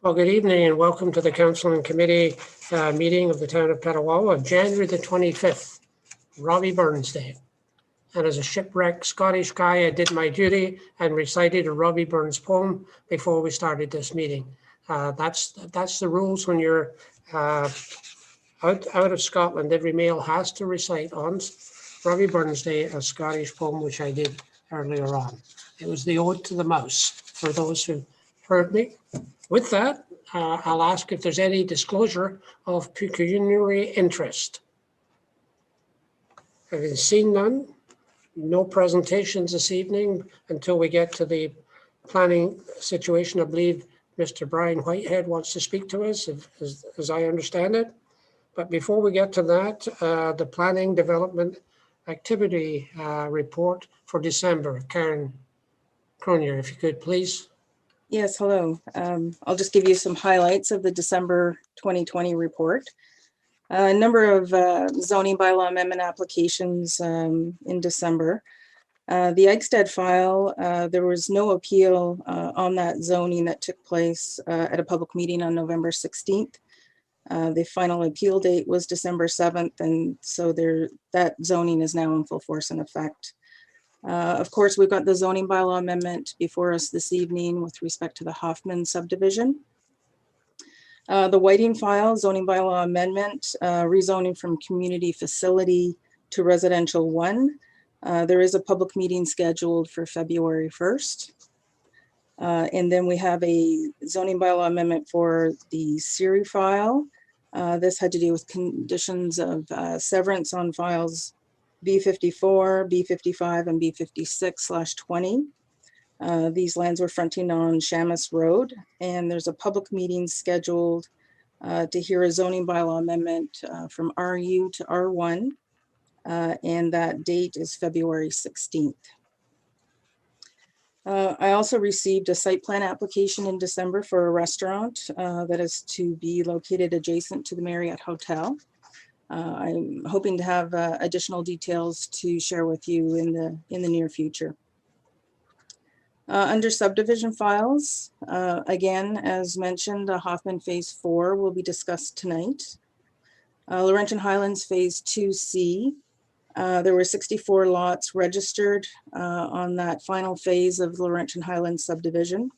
Well, good evening and welcome to the Council and Committee meeting of the town of Petawawa, January the 25th, Robbie Burns Day. And as a shipwrecked Scottish guy, I did my duty and recited a Robbie Burns poem before we started this meeting. That's the rules when you're out of Scotland. Every male has to recite on Robbie Burns Day a Scottish poem, which I did earlier on. It was the Ode to the Mouse, for those who heard me. With that, I'll ask if there's any disclosure of pecuniary interest. Having seen none, no presentations this evening until we get to the planning situation. I believe Mr. Brian Whitehead wants to speak to us, as I understand it. But before we get to that, the planning development activity report for December. Karen Cronier, if you could, please. Yes, hello. I'll just give you some highlights of the December 2020 report. A number of zoning bylaw amendment applications in December. The Eichstätt file, there was no appeal on that zoning that took place at a public meeting on November 16th. The final appeal date was December 7th, and so that zoning is now in full force and effect. Of course, we've got the zoning bylaw amendment before us this evening with respect to the Hoffman subdivision. The Whiting file, zoning bylaw amendment, rezoning from community facility to residential 1. There is a public meeting scheduled for February 1st. And then we have a zoning bylaw amendment for the Siri file. This had to do with conditions of severance on files B54, B55, and B56/20. These lands were fronting on Shamus Road, and there's a public meeting scheduled to hear a zoning bylaw amendment from RU to R1, and that date is February 16th. I also received a site plan application in December for a restaurant that is to be located adjacent to the Marriott Hotel. I'm hoping to have additional details to share with you in the near future. Under subdivision files, again, as mentioned, Hoffman Phase 4 will be discussed tonight. Laurentian Highlands Phase 2C, there were 64 lots registered on that final phase of Laurentian Highlands subdivision.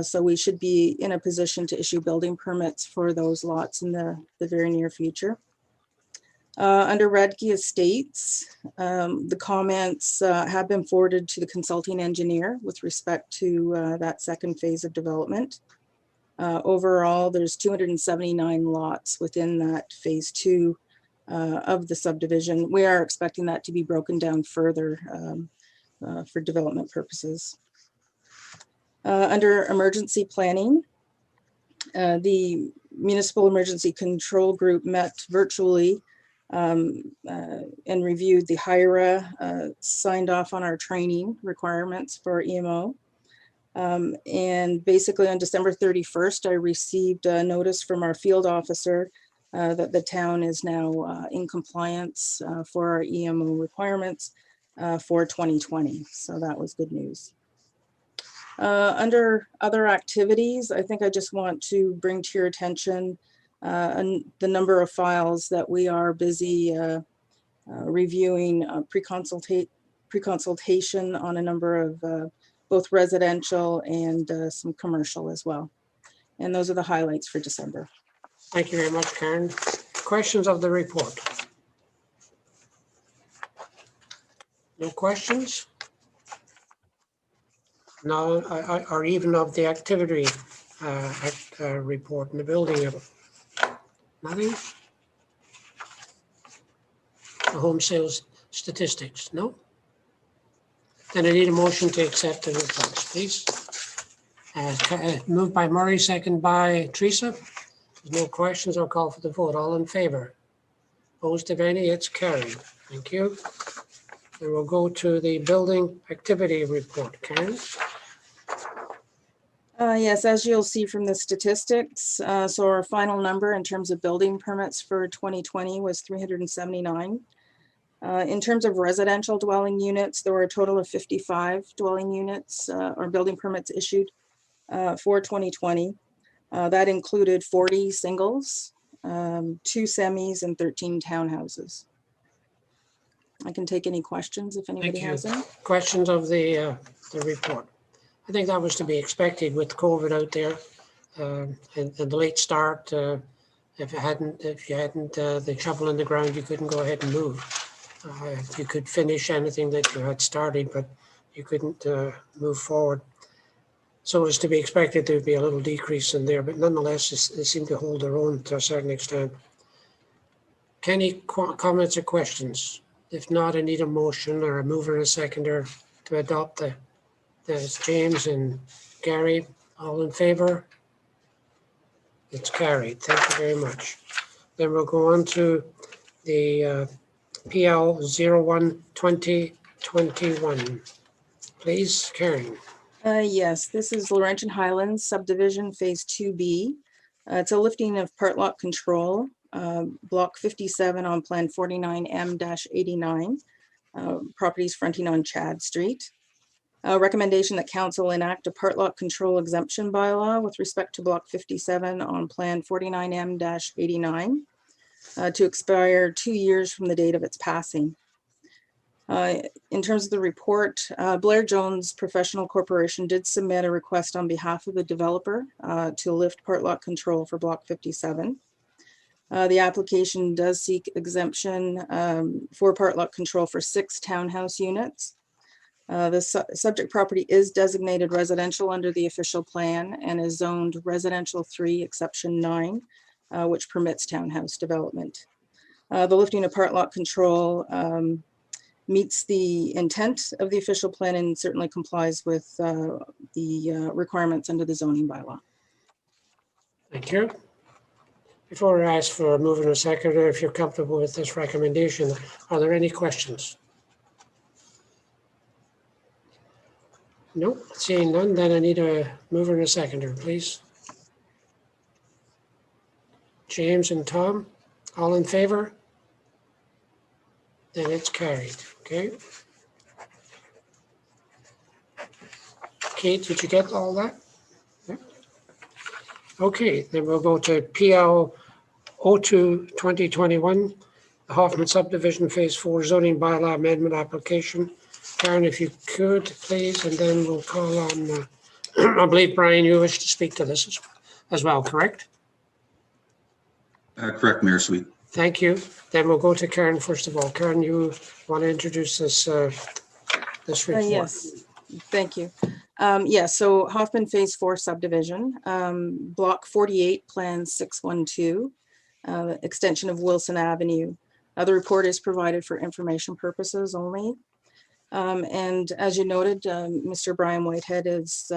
So we should be in a position to issue building permits for those lots in the very near future. Under Radke Estates, the comments have been forwarded to the consulting engineer with respect to that second phase of development. Overall, there's 279 lots within that phase 2 of the subdivision. We are expecting that to be broken down further for development purposes. Under emergency planning, the Municipal Emergency Control Group met virtually and reviewed the HIRA, signed off on our training requirements for EMO. And basically on December 31st, I received a notice from our field officer that the town is now in compliance for our EMO requirements for 2020. So that was good news. Under other activities, I think I just want to bring to your attention the number of files that we are busy reviewing pre-consultation on a number of both residential and some commercial as well. And those are the highlights for December. Thank you very much, Karen. Questions of the report? No questions? No, or even of the activity report in the building of nothing? The home sales statistics, no? Then I need a motion to accept the reports, please. Moved by Murray, second by Teresa. There's no questions. I'll call for the vote. All in favor? Opposed, if any? It's carried. Thank you. And we'll go to the building activity report. Karen? Yes, as you'll see from the statistics, so our final number in terms of building permits for 2020 was 379. In terms of residential dwelling units, there were a total of 55 dwelling units or building permits issued for 2020. That included 40 singles, 2 semis, and 13 townhouses. I can take any questions if anybody has any. Questions of the report? I think that was to be expected with COVID out there and the late start. If you hadn't the shovel in the ground, you couldn't go ahead and move. You could finish anything that you had started, but you couldn't move forward. So it's to be expected there would be a little decrease in there, but nonetheless, they seem to hold their own to a certain extent. Any comments or questions? If not, I need a motion or a mover and a seconder to adopt That's James and Gary. All in favor? It's carried. Thank you very much. Then we'll go on to the PL 01-2021. Please, Karen. Yes, this is Laurentian Highlands Subdivision Phase 2B. It's a lifting of part lot control, block 57 on plan 49M-89, properties fronting on Chad Street. Recommendation that council enact a part lot control exemption bylaw with respect to block 57 on plan 49M-89 to expire 2 years from the date of its passing. In terms of the report, Blair Jones Professional Corporation did submit a request on behalf of the developer to lift part lot control for block 57. The application does seek exemption for part lot control for 6 townhouse units. The subject property is designated residential under the official plan and is zoned residential 3 exception 9, which permits townhouse development. The lifting of part lot control meets the intent of the official plan and certainly complies with the requirements under the zoning bylaw. Thank you. Before I ask for a mover and a seconder, if you're comfortable with this recommendation, are there any questions? Nope, seeing none, then I need a mover and a seconder, please. James and Tom, all in favor? Then it's carried, okay? Kate, did you get all that? Yeah. Okay, then we'll go to PL 02-2021, the Hoffman Subdivision Phase 4 Zoning Bylaw Amendment Application. Karen, if you could, please, and then we'll call on, I believe, Brian, you wish to speak to this as well, correct? Correct, Mayor Sweet. Thank you. Then we'll go to Karen first of all. Karen, you want to introduce this report? Yes, thank you. So Hoffman Phase 4 subdivision, block 48, plan 612, extension of Wilson Avenue. The report is provided for information purposes only. And as you noted, Mr. Brian Whitehead is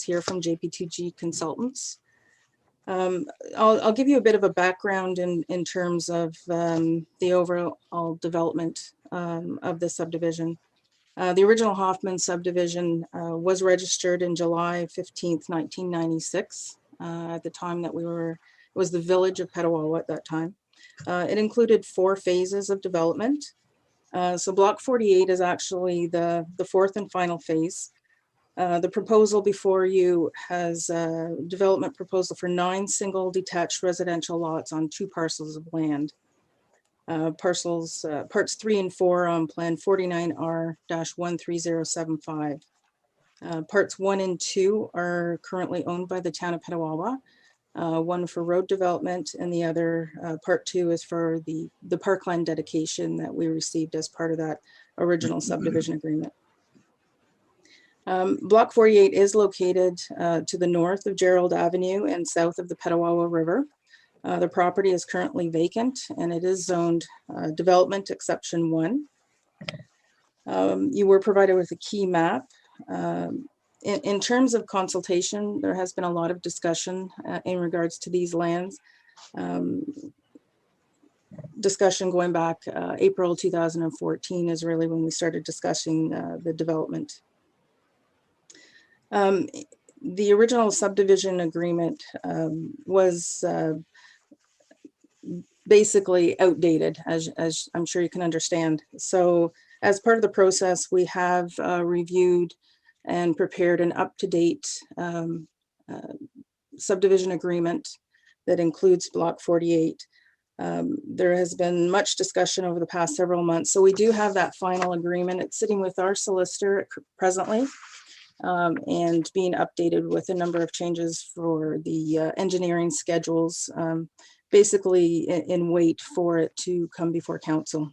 here from JP2G Consultants. I'll give you a bit of a background in terms of the overall development of the subdivision. The original Hoffman subdivision was registered in July 15th, 1996. At the time that it was the village of Petawawa at that time. It included 4 phases of development. So block 48 is actually the 4th and final phase. The proposal before you has a development proposal for 9 single detached residential lots on 2 parcels of land. Parts 3 and 4 on plan 49R-13075. Parts 1 and 2 are currently owned by the town of Petawawa. One for road development, and the other part 2 is for the parkland dedication that we received as part of that original subdivision agreement. Block 48 is located to the north of Gerald Avenue and south of the Petawawa River. The property is currently vacant and it is zoned development exception 1. You were provided with a key map. In terms of consultation, there has been a lot of discussion in regards to these lands. Discussion going back April 2014 is really when we started discussing the development. The original subdivision agreement was basically outdated, as I'm sure you can understand. So as part of the process, we have reviewed and prepared an up-to-date subdivision agreement that includes Block 48. There has been much discussion over the past several months. So we do have that final agreement. It's sitting with our solicitor presently and being updated with a number of changes for the engineering schedules, basically in wait for it to come before council.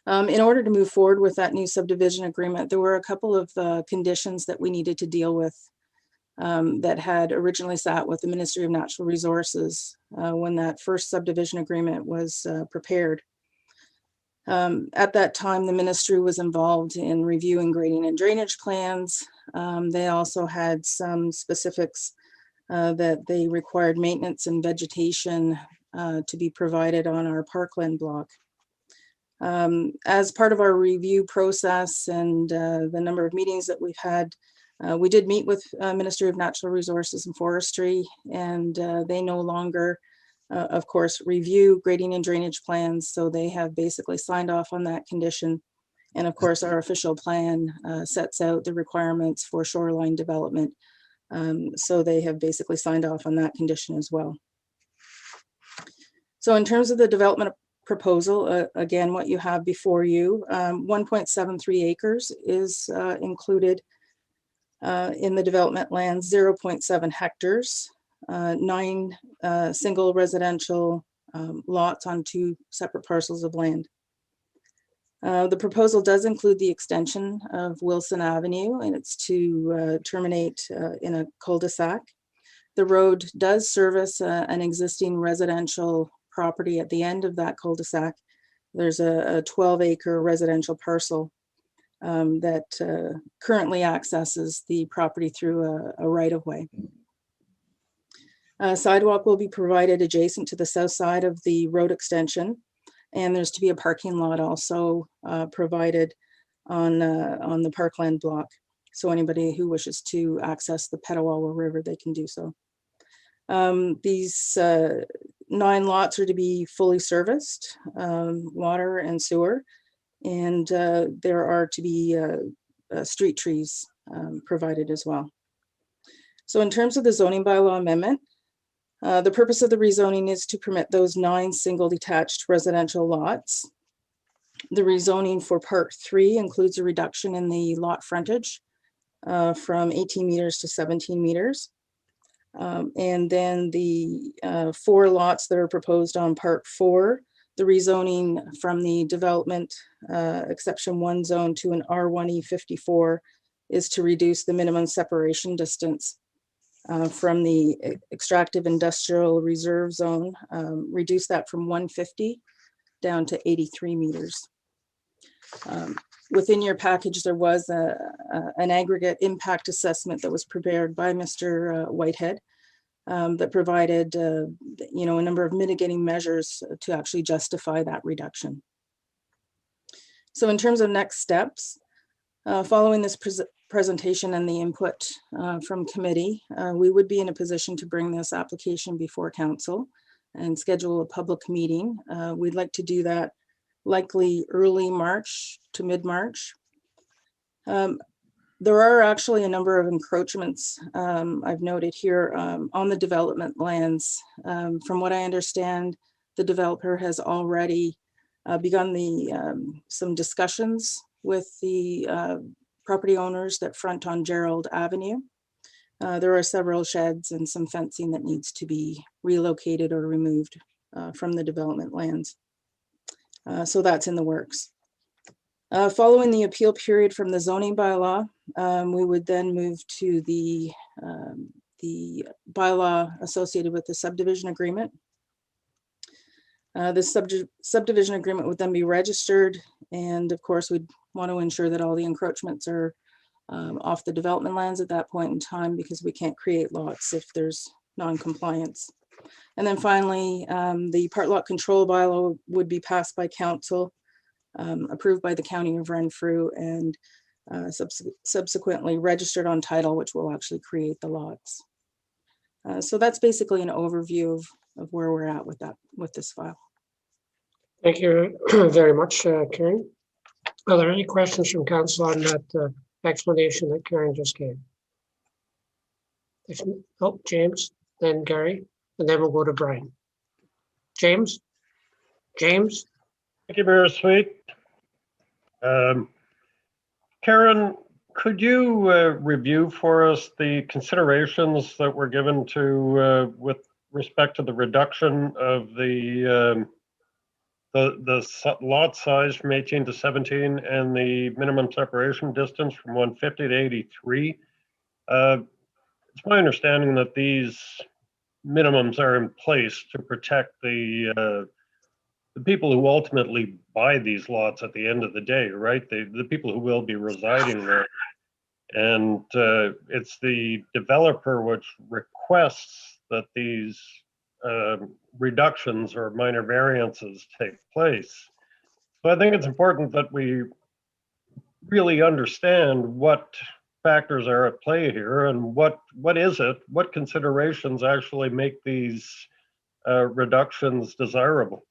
In order to move forward with that new subdivision agreement, there were a couple of conditions that we needed to deal with that had originally sat with the Ministry of Natural Resources when that first subdivision agreement was prepared. At that time, the ministry was involved in reviewing grading and drainage plans. They also had some specifics that they required maintenance and vegetation to be provided on our parkland block. As part of our review process and the number of meetings that we've had, we did meet with Ministry of Natural Resources and Forestry, and they no longer, of course, review grading and drainage plans. So they have basically signed off on that condition. And of course, our official plan sets out the requirements for shoreline development. So they have basically signed off on that condition as well. So in terms of the development proposal, again, what you have before you, 1.73 acres is included in the development lands, 0.7 hectares, 9 single residential lots on 2 separate parcels of land. The proposal does include the extension of Wilson Avenue, and it's to terminate in a cul-de-sac. The road does service an existing residential property at the end of that cul-de-sac. There's a 12-acre residential parcel that currently accesses the property through a right-of-way. A sidewalk will be provided adjacent to the south side of the road extension, and there's to be a parking lot also provided on the parkland block. So anybody who wishes to access the Petawawa River, they can do so. These 9 lots are to be fully serviced, water and sewer, and there are to be street trees provided as well. So in terms of the zoning bylaw amendment, the purpose of the rezoning is to permit those 9 single detached residential lots. The rezoning for Part 3 includes a reduction in the lot frontage from 18 meters to 17 meters. And then the 4 lots that are proposed on Part 4, the rezoning from the development exception 1 zone to an R1E54 is to reduce the minimum separation distance from the extractive industrial reserve zone, reduce that from 150 down to 83 meters. Within your package, there was an aggregate impact assessment that was prepared by Mr. Whitehead that provided a number of mitigating measures to actually justify that reduction. So in terms of next steps, following this presentation and the input from committee, we would be in a position to bring this application before council and schedule a public meeting. We'd like to do that likely early March to mid-March. There are actually a number of encroachments I've noted here on the development lands. From what I understand, the developer has already begun some discussions with the property owners that front on Gerald Avenue. There are several sheds and some fencing that needs to be relocated or removed from the development lands. So that's in the works. Following the appeal period from the zoning bylaw, we would then move to the bylaw associated with the subdivision agreement. The subdivision agreement would then be registered, and of course we'd want to ensure that all the encroachments are off the development lands at that point in time, because we can't create lots if there's non-compliance. And then finally, the part lot control bylaw would be passed by council, approved by the County of Renfrew, and subsequently registered on title, which will actually create the lots. So that's basically an overview of where we're at with this file. Thank you very much, Karen. Are there any questions from council on that explanation that Karen just gave? Oh, James, then Gary, and then we'll go to Brian. James? James? Thank you, Mayor Sweet. Karen, could you review for us the considerations that were given to with respect to the reduction of the lot size from 18 to 17 and the minimum separation distance from 150 to 83? It's my understanding that these minimums are in place to protect the people who ultimately buy these lots at the end of the day, right? The people who will be residing there. And it's the developer which requests that these reductions or minor variances take place. So I think it's important that we really understand what factors are at play here and what considerations actually make these reductions desirable.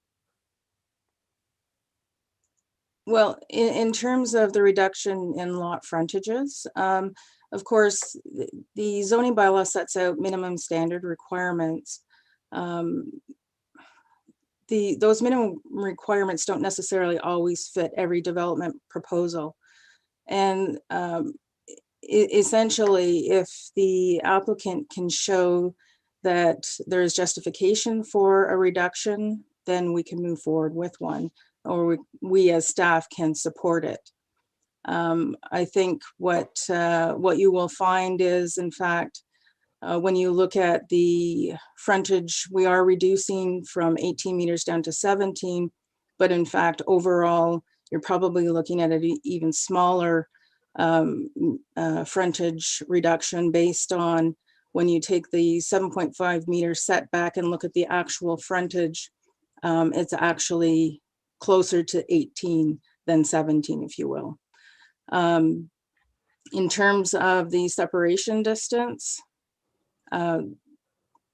Well, in terms of the reduction in lot frontages, of course, the zoning bylaw sets out minimum standard requirements. Those minimum requirements don't necessarily always fit every development proposal. And essentially, if the applicant can show that there is justification for a reduction, then we can move forward with one, or we as staff can support it. I think what you will find is, in fact, when you look at the frontage, we are reducing from 18 meters down to 17, but in fact, overall, you're probably looking at an even smaller frontage reduction based on when you take the 7.5 meter setback and look at the actual frontage, it's actually closer to 18 than 17, if you will. In terms of the separation distance,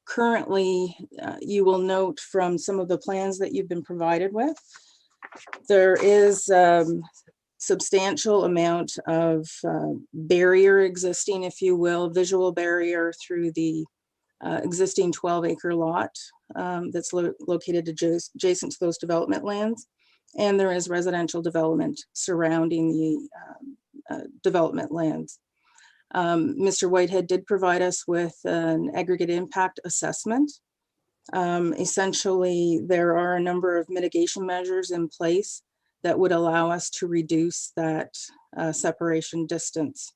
currently, you will note from some of the plans that you've been provided with, there is substantial amount of barrier existing, if you will, visual barrier through the existing 12-acre lot that's located adjacent to those development lands. And there is residential development surrounding the development lands. Mr. Whitehead did provide us with an aggregate impact assessment. Essentially, there are a number of mitigation measures in place that would allow us to reduce that separation distance.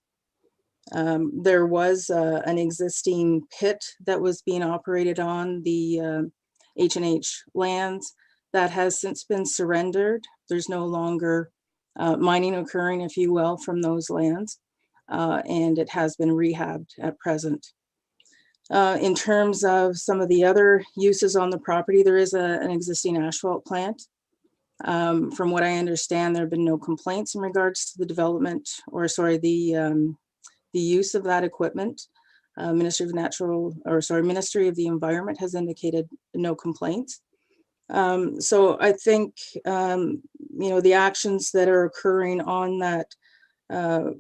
There was an existing pit that was being operated on the H&H lands that has since been surrendered. There's no longer mining occurring, if you will, from those lands, and it has been rehabbed at present. In terms of some of the other uses on the property, there is an existing asphalt plant. From what I understand, there have been no complaints in regards to the development, or sorry, the use of that equipment. Ministry of the Environment has indicated no complaints. So I think, the actions that are occurring on that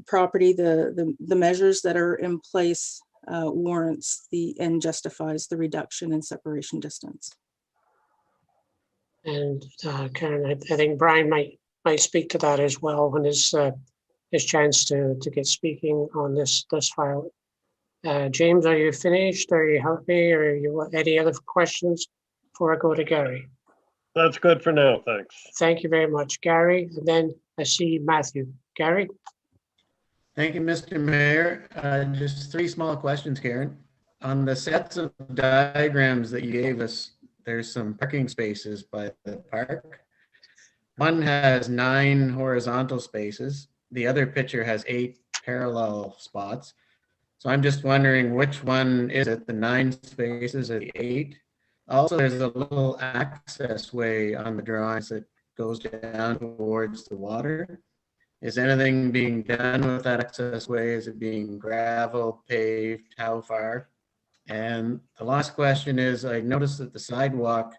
property, the measures that are in place warrants and justifies the reduction in separation distance. And Karen, I think Brian might speak to that as well when his chance to get speaking on this file. James, are you finished? Are you happy? Or you any other questions before I go to Gary? That's good for now, thanks. Thank you very much, Gary. And then I see Matthew. Gary? Thank you, Mr. Mayor. Just three small questions, Karen. On the sets of diagrams that you gave us, there's some parking spaces by the park. One has 9 horizontal spaces. The other picture has 8 parallel spots. So I'm just wondering which one is it, the 9 spaces or the 8? Also, there's a little access way on the drawings that goes down towards the water. Is anything being done with that access way? Is it being gravel, paved, how far? And the last question is, I noticed that the sidewalk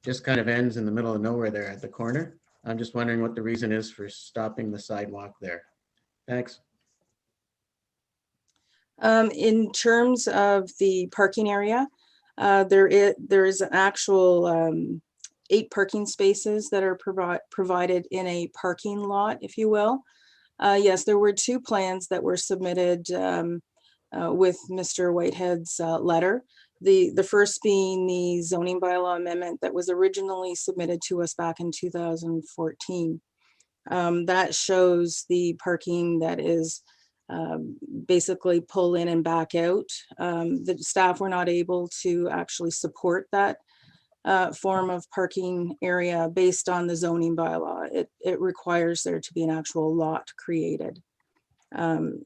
just kind of ends in the middle of nowhere there at the corner. I'm just wondering what the reason is for stopping the sidewalk there. Thanks. In terms of the parking area, there is an actual 8 parking spaces that are provided in a parking lot, if you will. Yes, there were 2 plans that were submitted with Mr. Whitehead's letter. The first being the zoning bylaw amendment that was originally submitted to us back in 2014. That shows the parking that is basically pull in and back out. The staff were not able to actually support that form of parking area based on the zoning bylaw. It requires there to be an actual lot created.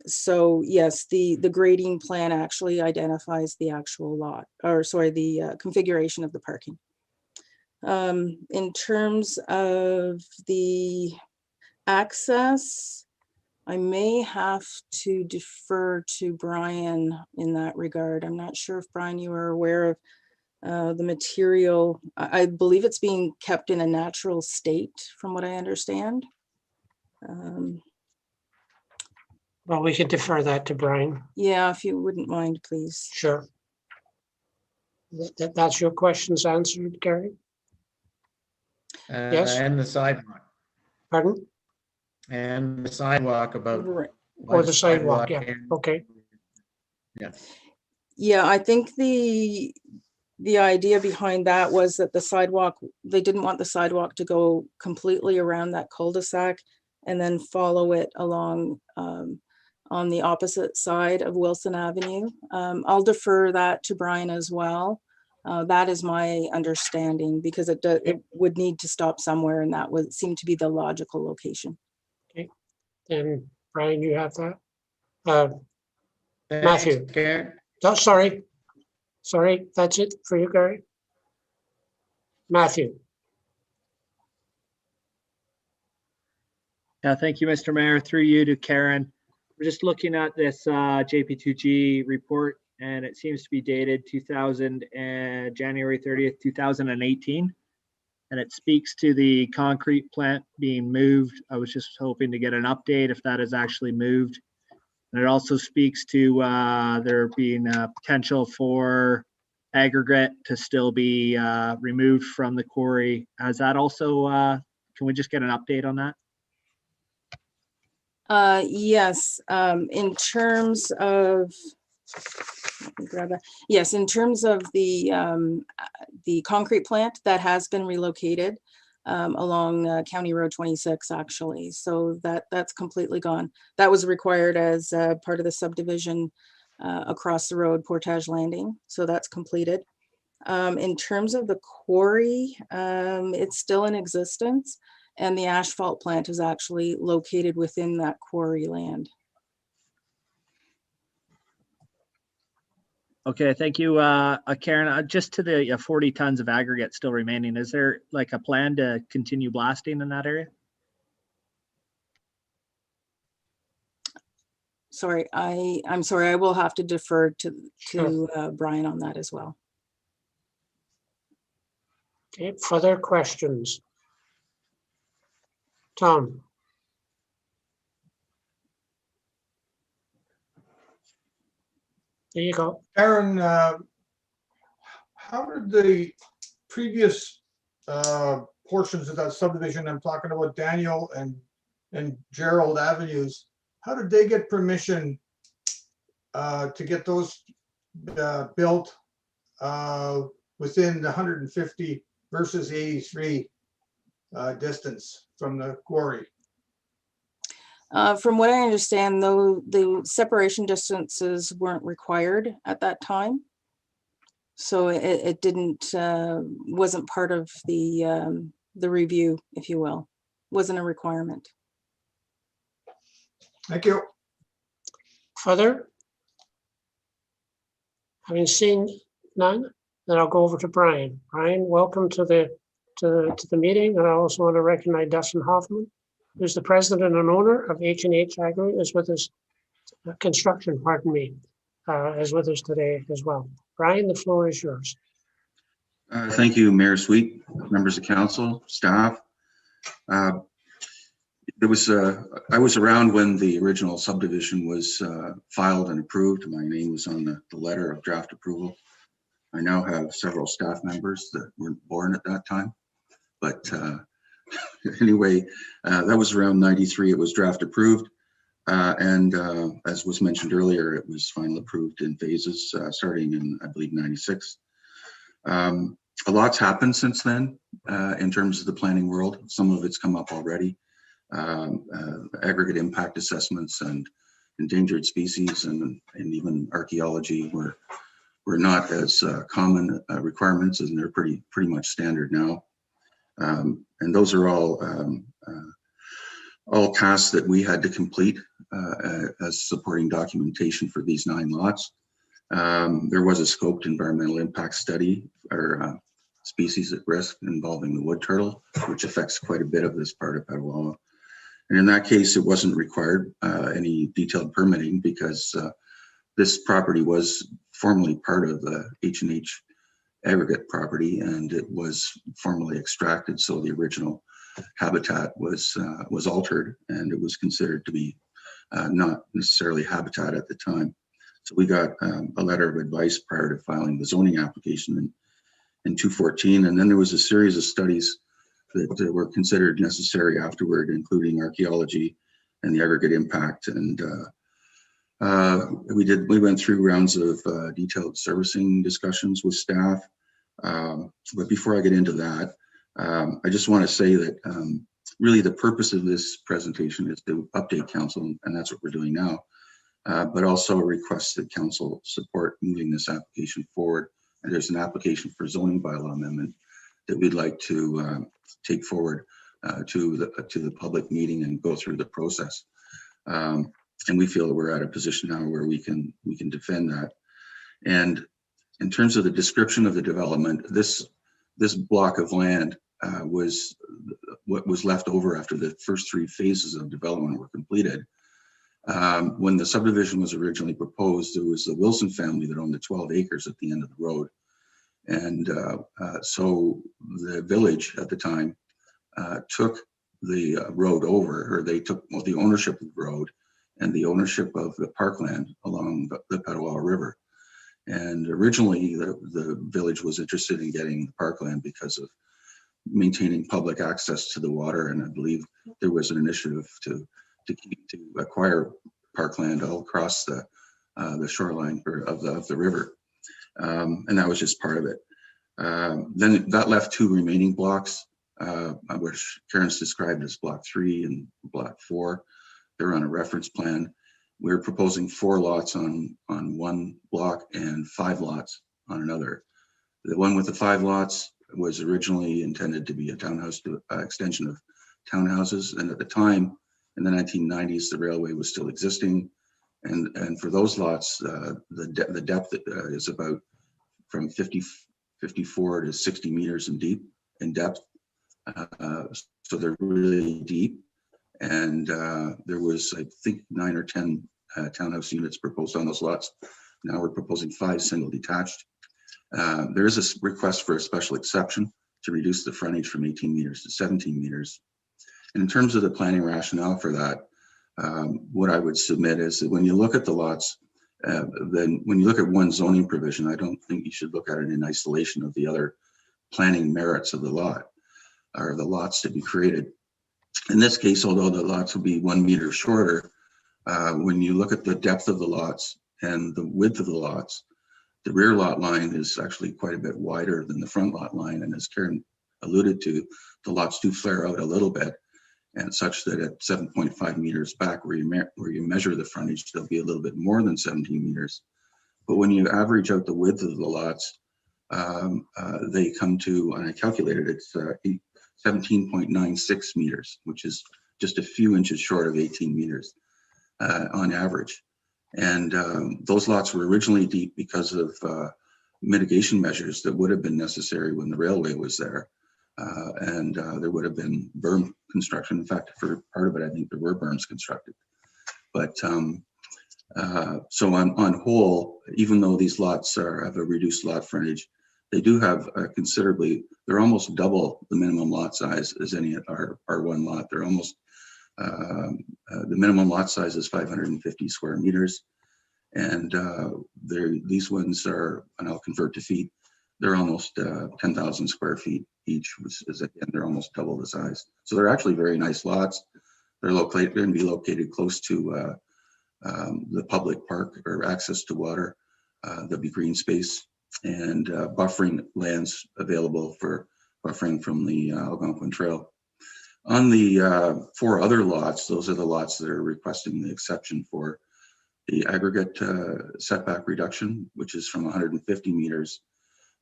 So yes, the grading plan actually identifies the actual lot, or sorry, the configuration of the parking. In terms of the access, I may have to defer to Brian in that regard. I'm not sure if Brian, you are aware of the material. I believe it's being kept in a natural state from what I understand. Well, we could defer that to Brian. Yeah, if you wouldn't mind, please. Sure. That's your questions answered, Gary? Yes. And the sidewalk. Pardon? And the sidewalk about. Right. Or the sidewalk, yeah, and- okay. Yeah. Yeah, I think the idea behind that was that the sidewalk, they didn't want the sidewalk to go completely around that cul-de-sac and then follow it along on the opposite side of Wilson Avenue. I'll defer that to Brian as well. That is my understanding, because it would need to stop somewhere, and that would seem to be the logical location. And Brian, you have that? Thanks, Matthew. Karen. Oh, sorry, that's it for you, Gary? Matthew? Yeah, thank you, Mr. Mayor. Through you to Karen. We're just looking at this JP2G report, and it seems to be dated January 30th, 2018. And it speaks to the concrete plant being moved. I was just hoping to get an update if that is actually moved. And it also speaks to there being a potential for aggregate to still be removed from the quarry. Has that also, can we just get an update on that? Yes, in terms of, let me grab that. Yes, in terms of the concrete plant that has been relocated along County Road 26, actually. So that's completely gone. That was required as part of the subdivision across the road, Portage Landing. So that's completed. In terms of the quarry, it's still in existence, and the asphalt plant is actually located within that quarry land. Okay, thank you, Karen. Just to the 40 tons of aggregate still remaining, is there like a plan to continue blasting in that area? Sorry, I'm sorry, I will have to defer to Sure. Brian on that as well. Okay, further questions? Tom? There you go. Aaron, how did the previous portions of that subdivision, I'm talking about Daniel and Gerald Avenues, how did they get permission to get those built within the 150 versus 83 distance from the quarry? From what I understand, though, the separation distances weren't required at that time. So it didn't, wasn't part of the review, if you will. Wasn't a requirement. Thank you. Further? Having seen none, then I'll go over to Brian. Brian, welcome to the meeting, and I also want to recognize Dustin Hoffman, who's the president and owner of H&H Agri, is with us, construction, pardon me, is with us today as well. Brian, the floor is yours. Thank you, Mayor Sweet, members of council, staff. It was, I was around when the original subdivision was filed and approved. My name was on the letter of draft approval. I now have several staff members that weren't born at that time. But anyway, that was around 93. It was draft approved. And as was mentioned earlier, it was finally approved in phases starting in, I believe, 96. A lot's happened since then in terms of the planning world. Some of it's come up already. Aggregate impact assessments and endangered species and even archaeology were not as common requirements, and they're pretty much standard now. And those are all tasks that we had to complete as supporting documentation for these 9 lots. There was a scoped environmental impact study or species at risk involving the wood turtle, which affects quite a bit of this part of Petawawa. And in that case, it wasn't required any detailed permitting because this property was formerly part of the H&H aggregate property, and it was formally extracted. So the original habitat was altered, and it was considered to be not necessarily habitat at the time. So we got a letter of advice prior to filing the zoning application in 2014, and then there was a series of studies that were considered necessary afterward, including archaeology and the aggregate impact. And we went through rounds of detailed servicing discussions with staff. But before I get into that, I just want to say that really the purpose of this presentation is to update council, and that's what we're doing now, but also request that council support moving this application forward. And there's an application for zoning bylaw amendment that we'd like to take forward to the public meeting and go through the process. And we feel that we're at a position now where we can defend that. And in terms of the description of the development, this block of land was what was left over after the first 3 phases of development were completed. When the subdivision was originally proposed, there was the Wilson family that owned the 12 acres at the end of the road. And so the village at the time took the road over, or they took the ownership of the road and the ownership of the parkland along the Petawawa River. And originally the village was interested in getting the parkland because of maintaining public access to the water. And I believe there was an initiative to acquire parkland all across the shoreline of the river. And that was just part of it. Then that left 2 remaining blocks, which Karen's described as block 3 and block 4. They're on a reference plan. We're proposing 4 lots on one block and 5 lots on another. The one with the 5 lots was originally intended to be a townhouse extension of townhouses. And at the time, in the 1990s, the railway was still existing. And for those lots, the depth is about from 54 to 60 meters in depth. So they're really deep. And there was, I think, 9 or 10 townhouse units proposed on those lots. Now we're proposing 5 single detached. There is a request for a special exception to reduce the frontage from 18 meters to 17 meters. And in terms of the planning rationale for that, what I would submit is that when you look at the lots, then when you look at one zoning provision, I don't think you should look at it in isolation of the other planning merits of the lot or the lots to be created. In this case, although the lots will be 1 meter shorter, when you look at the depth of the lots and the width of the lots, the rear lot line is actually quite a bit wider than the front lot line. And as Karen alluded to, the lots do flare out a little bit, and such that at 7.5 meters back where you measure the frontage, they'll be a little bit more than 17 meters. But when you average out the width of the lots, they come to, and I calculated it's 17.96 meters, which is just a few inches short of 18 meters on average. And those lots were originally deep because of mitigation measures that would have been necessary when the railway was there. And there would have been berm construction. In fact, for part of it, I think there were berms constructed. But so on whole, even though these lots have a reduced lot frontage, they do have considerably, they're almost double the minimum lot size as any are one lot. They're almost the minimum lot size is 550 square meters. And these ones are, and I'll convert to feet, they're almost 10,000 square feet each, which is, again, they're almost double the size. So they're actually very nice lots. They're going to be located close to the public park or access to water. There'll be green space and buffering lands available for buffering from the Algonquin Trail. On the 4 other lots, those are the lots that are requesting the exception for the aggregate setback reduction, which is from 150 meters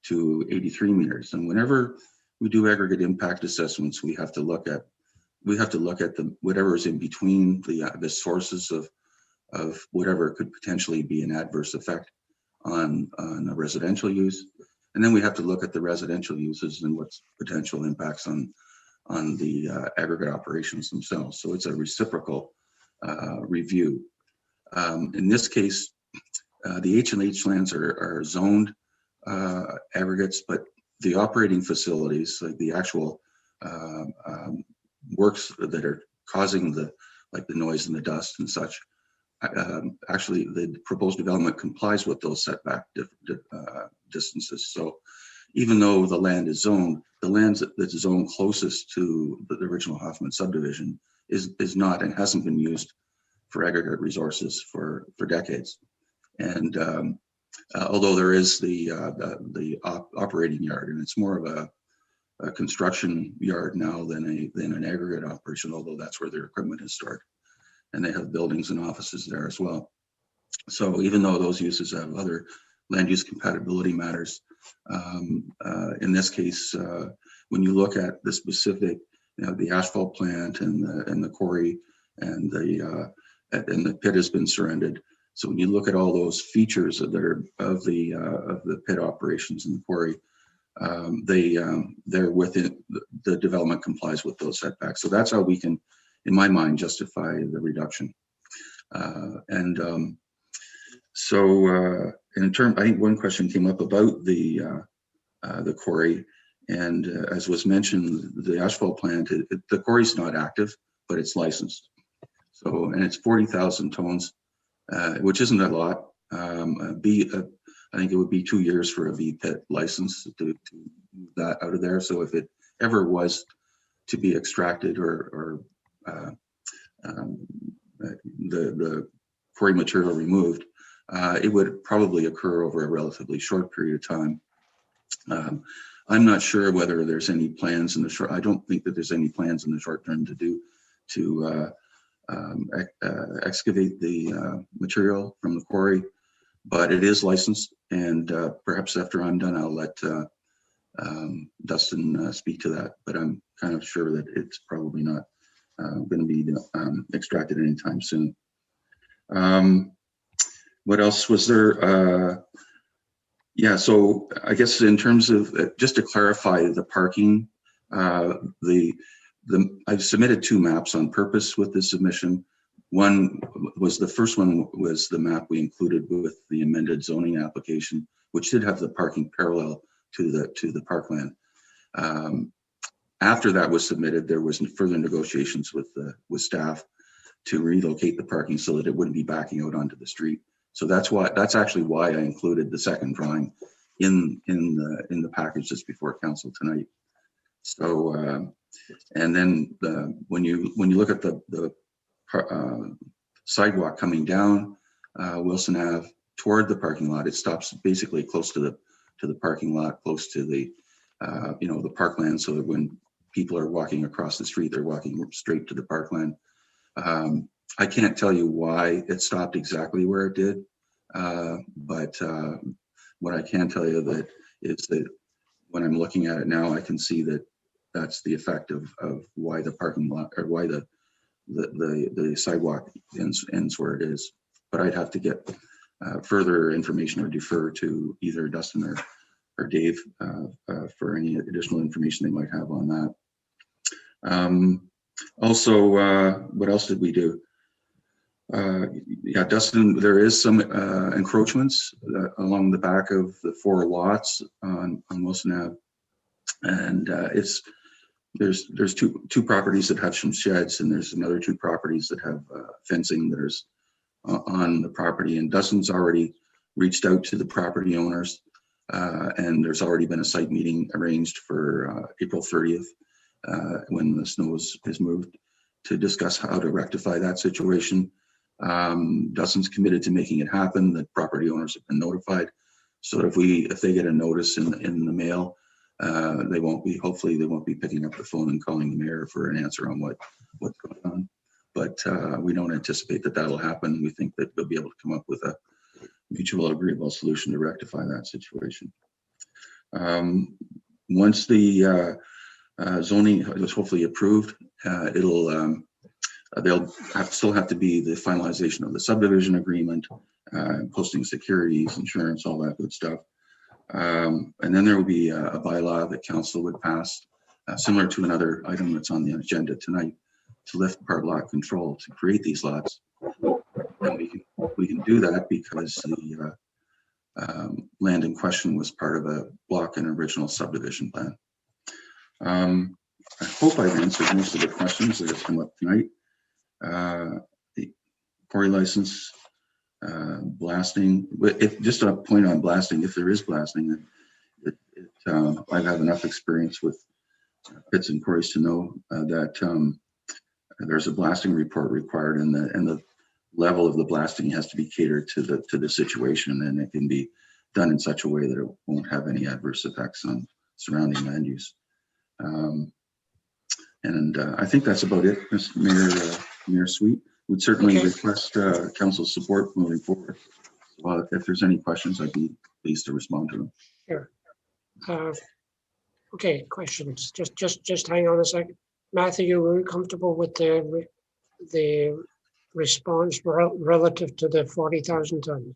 to 83 meters. And whenever we do aggregate impact assessments, we have to look at the whatever is in between the sources of whatever could potentially be an adverse effect on a residential use. And then we have to look at the residential uses and what's potential impacts on the aggregate operations themselves. So it's a reciprocal review. In this case, the H&H lands are zoned aggregates, but the operating facilities, like the actual works that are causing the noise and the dust and such, actually the proposed development complies with those setback distances. So even though the land is zoned, the land that's zoned closest to the original Hoffman subdivision is not and hasn't been used for aggregate resources for decades. And although there is the operating yard, and it's more of a construction yard now than an aggregate operation, although that's where their equipment is stored. And they have buildings and offices there as well. So even though those uses have other land use compatibility matters, in this case, when you look at the specific, the asphalt plant and the quarry and the pit has been surrendered. So when you look at all those features that are of the pit operations and the quarry, they're within the development complies with those setbacks. So that's how we can, in my mind, justify the reduction. So in terms, I think one question came up about the quarry, and as was mentioned, the asphalt plant, the quarry's not active, but it's licensed. So, and it's 40,000 tons, which isn't a lot. I think it would be 2 years for a V-pit license to move that out of there. So if it ever was to be extracted or the quarry material removed, it would probably occur over a relatively short period of time. I'm not sure whether there's any plans in the short. I don't think that there's any plans in the short term to excavate the material from the quarry, but it is licensed. And perhaps after I'm done, I'll let Dustin speak to that. But I'm kind of sure that it's probably not going to be extracted anytime soon. What else was there? Yeah, so I guess in terms of, just to clarify the parking, I've submitted 2 maps on purpose with this submission. One was, the first one was the map we included with the amended zoning application, which did have the parking parallel to the parkland. After that was submitted, there was further negotiations with staff to relocate the parking so that it wouldn't be backing out onto the street. So that's actually why I included the second drawing in the package just before council tonight. So and then when you look at the sidewalk coming down Wilson Ave toward the parking lot, it stops basically close to the parking lot, close to the the parkland, so that when people are walking across the street, they're walking straight to the parkland. I can't tell you why it stopped exactly where it did, but what I can tell you that is that when I'm looking at it now, I can see that that's the effect of why the parking lot, or why the sidewalk ends where it is. But I'd have to get further information or defer to either Dustin or Dave for any additional information they might have on that. Also, what else did we do? Yeah, Dustin, there is some encroachments along the back of the 4 lots on Wilson Ave, and it's there's two properties that have some sheds, and there's another two properties that have fencing that is on the property. And Dustin's already reached out to the property owners, and there's already been a site meeting arranged for April 30th when the snow is moved, to discuss how to rectify that situation. Dustin's committed to making it happen. The property owners have been notified, so if they get a notice in the mail, hopefully they won't be picking up the phone and calling the mayor for an answer on what's going on. But we don't anticipate that that'll happen. We think that they'll be able to come up with a mutual agreeable solution to rectify that situation. Once the zoning is hopefully approved, they'll still have to be the finalization of the subdivision agreement, posting securities, insurance, all that good stuff. And then there will be a bylaw that council would pass, similar to another item that's on the agenda tonight, to lift part lot control to create these lots. And we can do that because the land in question was part of a block and original subdivision plan. I hope I've answered most of the questions that have come up tonight. The quarry license, blasting. Just a point on blasting, if there is blasting, I have enough experience with pits and quarries to know that there's a blasting report required, and the level of the blasting has to be catered to the situation, and it can be done in such a way that it won't have any adverse effects on surrounding land use. I think that's about it, Mr. Mayor Sweet. Would certainly request council's support moving forward. If there's any questions, I'd be pleased to respond to them. Sure. Okay, questions. Just hang on a second. Matthew, were you comfortable with the response relative to the 40,000 tons?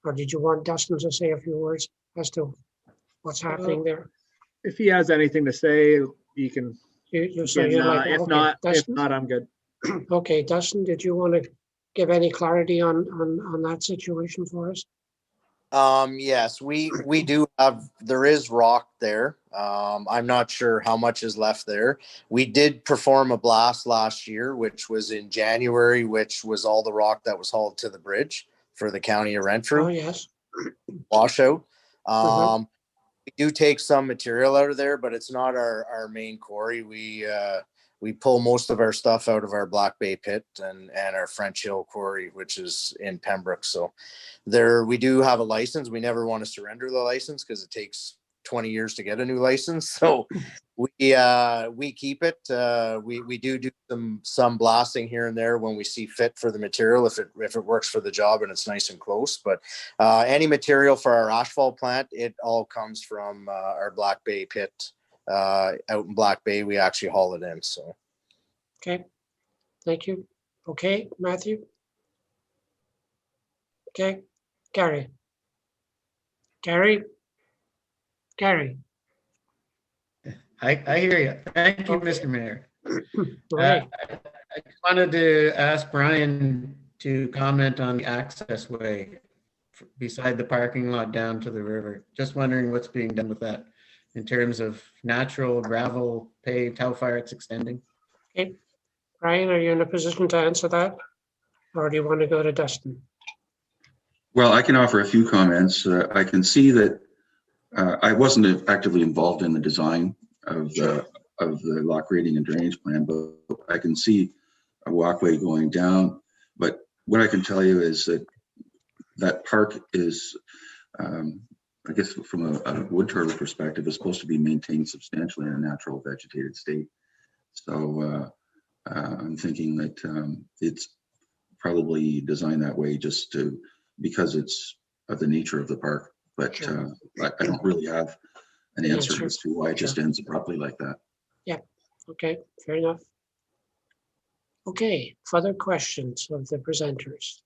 Or did you want Dustin to say a few words as to what's happening there? If he has anything to say, he can. You say you're like, if okay, not, I'm good. Okay, Dustin, did you want to give any clarity on that situation for us? Yes, we do have, there is rock there. I'm not sure how much is left there. We did perform a blast last year, which was in January, which was all the rock that was hauled to the bridge for the county of Renfrew. Oh, yes. Washout. We do take some material out of there, but it's not our main quarry. We pull most of our stuff out of our Black Bay pit and our French Hill quarry, which is in Pembroke. So there, we do have a license. We never want to surrender the license because it takes 20 years to get a new license. So we keep it. We do some blasting here and there when we see fit for the material, if it works for the job and it's nice and close. But any material for our asphalt plant, it all comes from our Black Bay pit. Out in Black Bay, we actually haul it in. So okay, thank you. Okay, Matthew. Okay, Gary. I hear you. Thank you, Okay. Mr. Mayor. Right. I just wanted to ask Brian to comment on the access way beside the parking lot down to the river. Just wondering what's being done with that in terms of natural gravel paved, how far it's extending. Okay, Brian, are you in a position to answer that? Or do you want to go to Dustin? Well, I can offer a few comments. I can see that I wasn't actively involved in the design of the lock rating and drainage plan, but I can see a walkway going down. But what I can tell you is that park is, I guess from a wood turtle perspective, is supposed to be maintained substantially in a natural vegetated state. So I'm thinking that it's probably designed that way just because it's of the nature of the park. But Sure. I don't really have an answer Answer. as to why it just ends abruptly like that. Okay, fair enough. Okay, further questions of the presenters?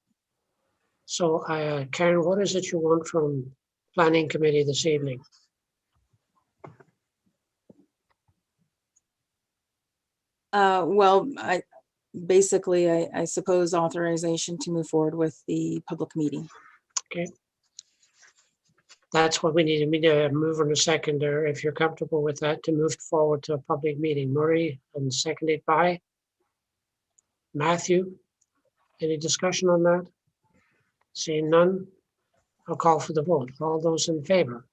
So Karen, what is it you want from Planning Committee this evening? Well, I suppose authorization to move forward with the public meeting. That's what we need. We need a mover and a seconder, if you're comfortable with that, to move forward to a public meeting. Murray, and seconded by Matthew. Any discussion on that? Seeing none, I'll call for the vote. All those in favor?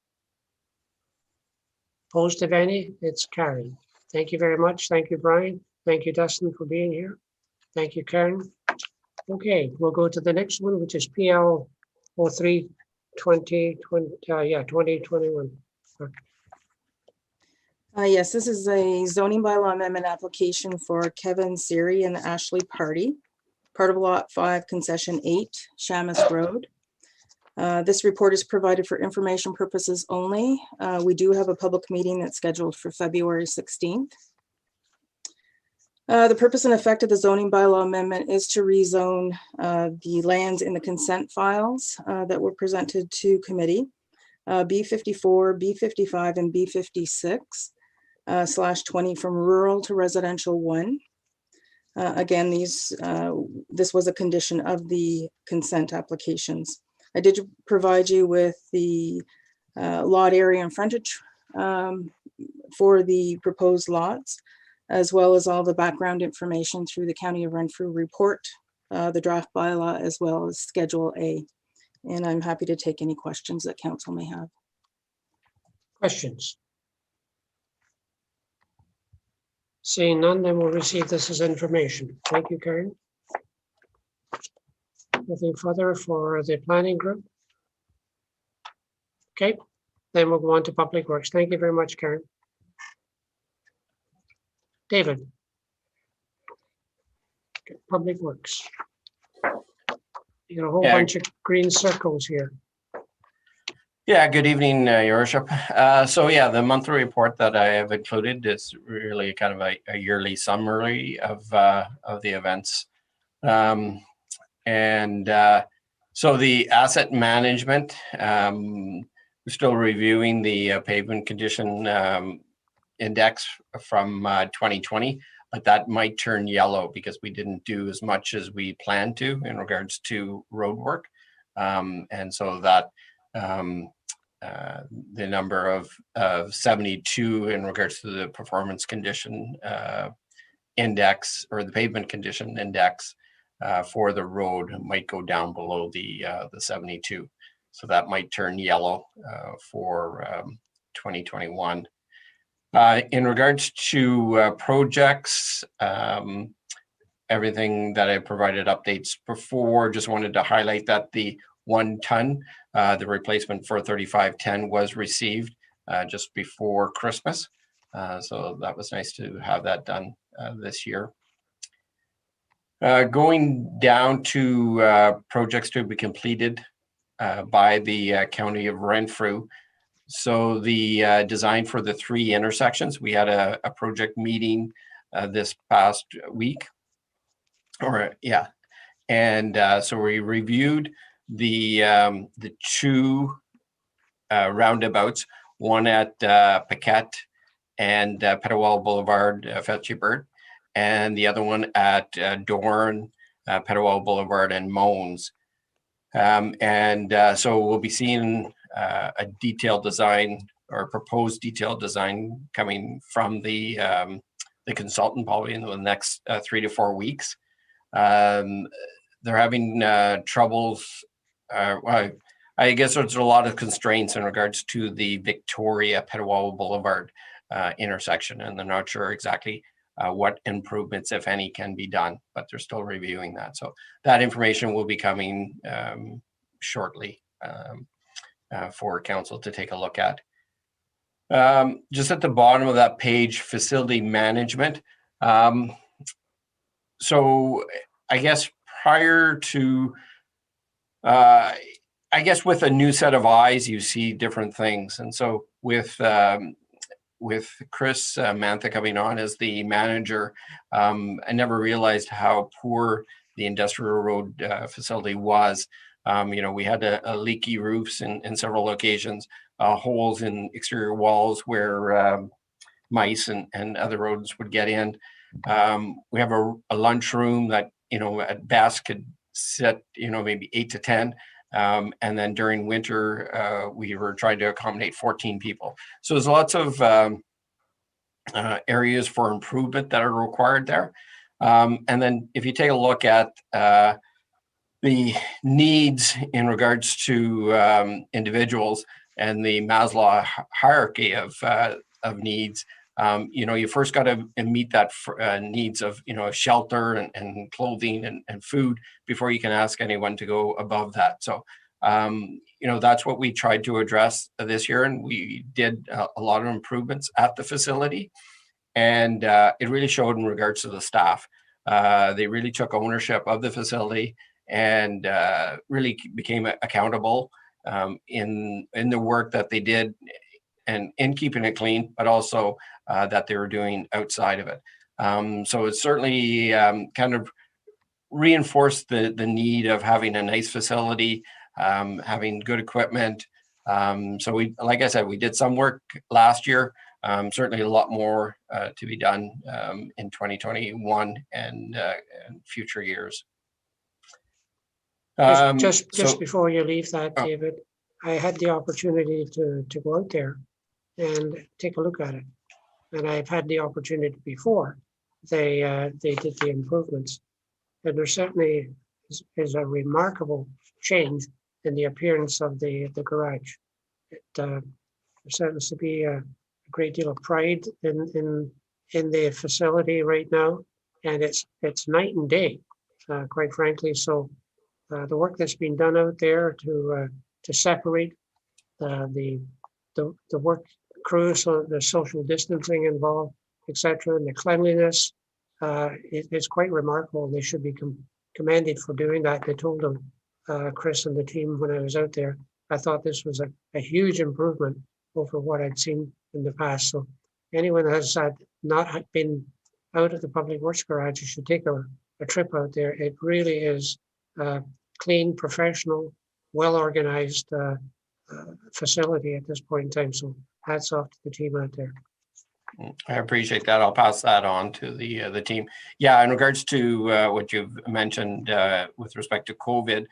Opposed, if any? It's carried. Thank you very much. Thank you, Brian. Thank you, Dustin, for being here. Thank you, Karen. Okay, we'll go to the next one, which is PL 03 2021. Yes, this is a zoning bylaw amendment application for Kevin Siri and Ashley Party, part of Lot 5, Concession 8, Shamus Road. This report is provided for information purposes only. We do have a public meeting that's scheduled for February 16th. The purpose and effect of the zoning bylaw amendment is to rezone the lands in the consent files that were presented to committee, B54, B55, and B56 /20 from rural to residential 1. Again, this was a condition of the consent applications. I did provide you with the lot area and frontage for the proposed lots, as well as all the background information through the County of Renfrew report, the draft bylaw, as well as Schedule A. And I'm happy to take any questions that council may have. Questions? Seeing none, then we'll receive this as information. Thank you, Karen. Nothing further for the planning group? Okay, then we'll go on to Public Works. Thank you very much, Karen. David. Okay, Public Works. You got a whole bunch of green circles here. Yeah, good evening, Your Worship. So yeah, the monthly report that I have included is really kind of a yearly summary of the events. So the asset management, we're still reviewing the pavement condition index from 2020, but that might turn yellow because we didn't do as much as we planned to in regards to road work. And so that the number of 72 in regards to the performance condition index, or the pavement condition index for the road, might go down below the 72. So that might turn yellow for 2021. In regards to projects, everything that I provided updates before, just wanted to highlight that the 1 ton, the replacement for 3510 was received just before Christmas. So that was nice to have that done this year. Going down to projects to be completed by the County of Renfrew. So the design for the 3 intersections, we had a project meeting this past week, and so we reviewed the 2 roundabouts, one at Paquette and Petawawa Boulevard, Felchibert, and the other one at Dorn, Petawawa Boulevard, and Mones. So we'll be seeing a detailed design, or proposed detailed design, coming from the consultant probably in the next 3 to 4 weeks. They're having troubles. Well, I guess there's a lot of constraints in regards to the Victoria Petawawa Boulevard intersection, and they're not sure exactly what improvements, if any, can be done, but they're still reviewing that. So that information will be coming shortly for council to take a look at. Just at the bottom of that page, facility management. So I guess prior to, I guess with a new set of eyes, you see different things. And so with Chris Mantha coming on as the manager, I never realized how poor the industrial road facility was. We had a leaky roofs in several locations, holes in exterior walls where mice and other rodents would get in. We have a lunchroom that, at best could sit, maybe 8 to 10. And then during winter, we were trying to accommodate 14 people. So there's lots of areas for improvement that are required there. And then if you take a look at the needs in regards to individuals and the Maslow hierarchy of needs, you first got to meet that needs of, shelter and clothing and food before you can ask anyone to go above that. So, that's what we tried to address this year, and we did a lot of improvements at the facility, and it really showed in regards to the staff. They really took ownership of the facility and really became accountable in the work that they did and in keeping it clean, but also that they were doing outside of it. So it certainly kind of reinforced the need of having a nice facility, having good equipment. So we, like I said, we did some work last year. Certainly a lot more to be done in 2021 and future years. Just before you leave that, David, I had the opportunity to go out there and take a look at it. And I've had the opportunity before. They did the improvements. And there certainly is a remarkable change in the appearance of the garage. There seems to be a great deal of pride in the facility right now. And it's night and day, quite frankly. So the work that's been done out there to separate the work crew, so the social distancing involved, etc., and the cleanliness, it's quite remarkable. They should be commended for doing that. They told them, Chris and the team, when I was out there, I thought this was a huge improvement over what I'd seen in the past. So anyone that has not been out of the Public Works Garage, you should take a trip out there. It really is clean, professional, well-organized facility at this point in time. So hats off to the team out there. I appreciate that. I'll pass that on to the team. Yeah, in regards to what you've mentioned with respect to COVID,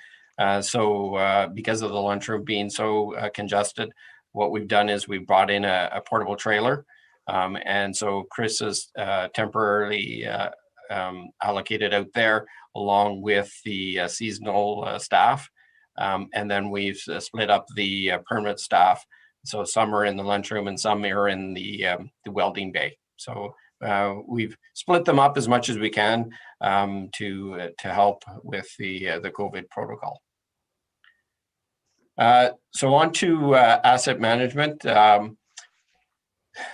so because of the lunchroom being so congested, what we've done is we've brought in a portable trailer. And so Chris is temporarily allocated out there along with the seasonal staff. And then we've split up the permanent staff. So some are in the lunchroom and some are in the welding bay. So we've split them up as much as we can to help with the COVID protocol. So on to asset management.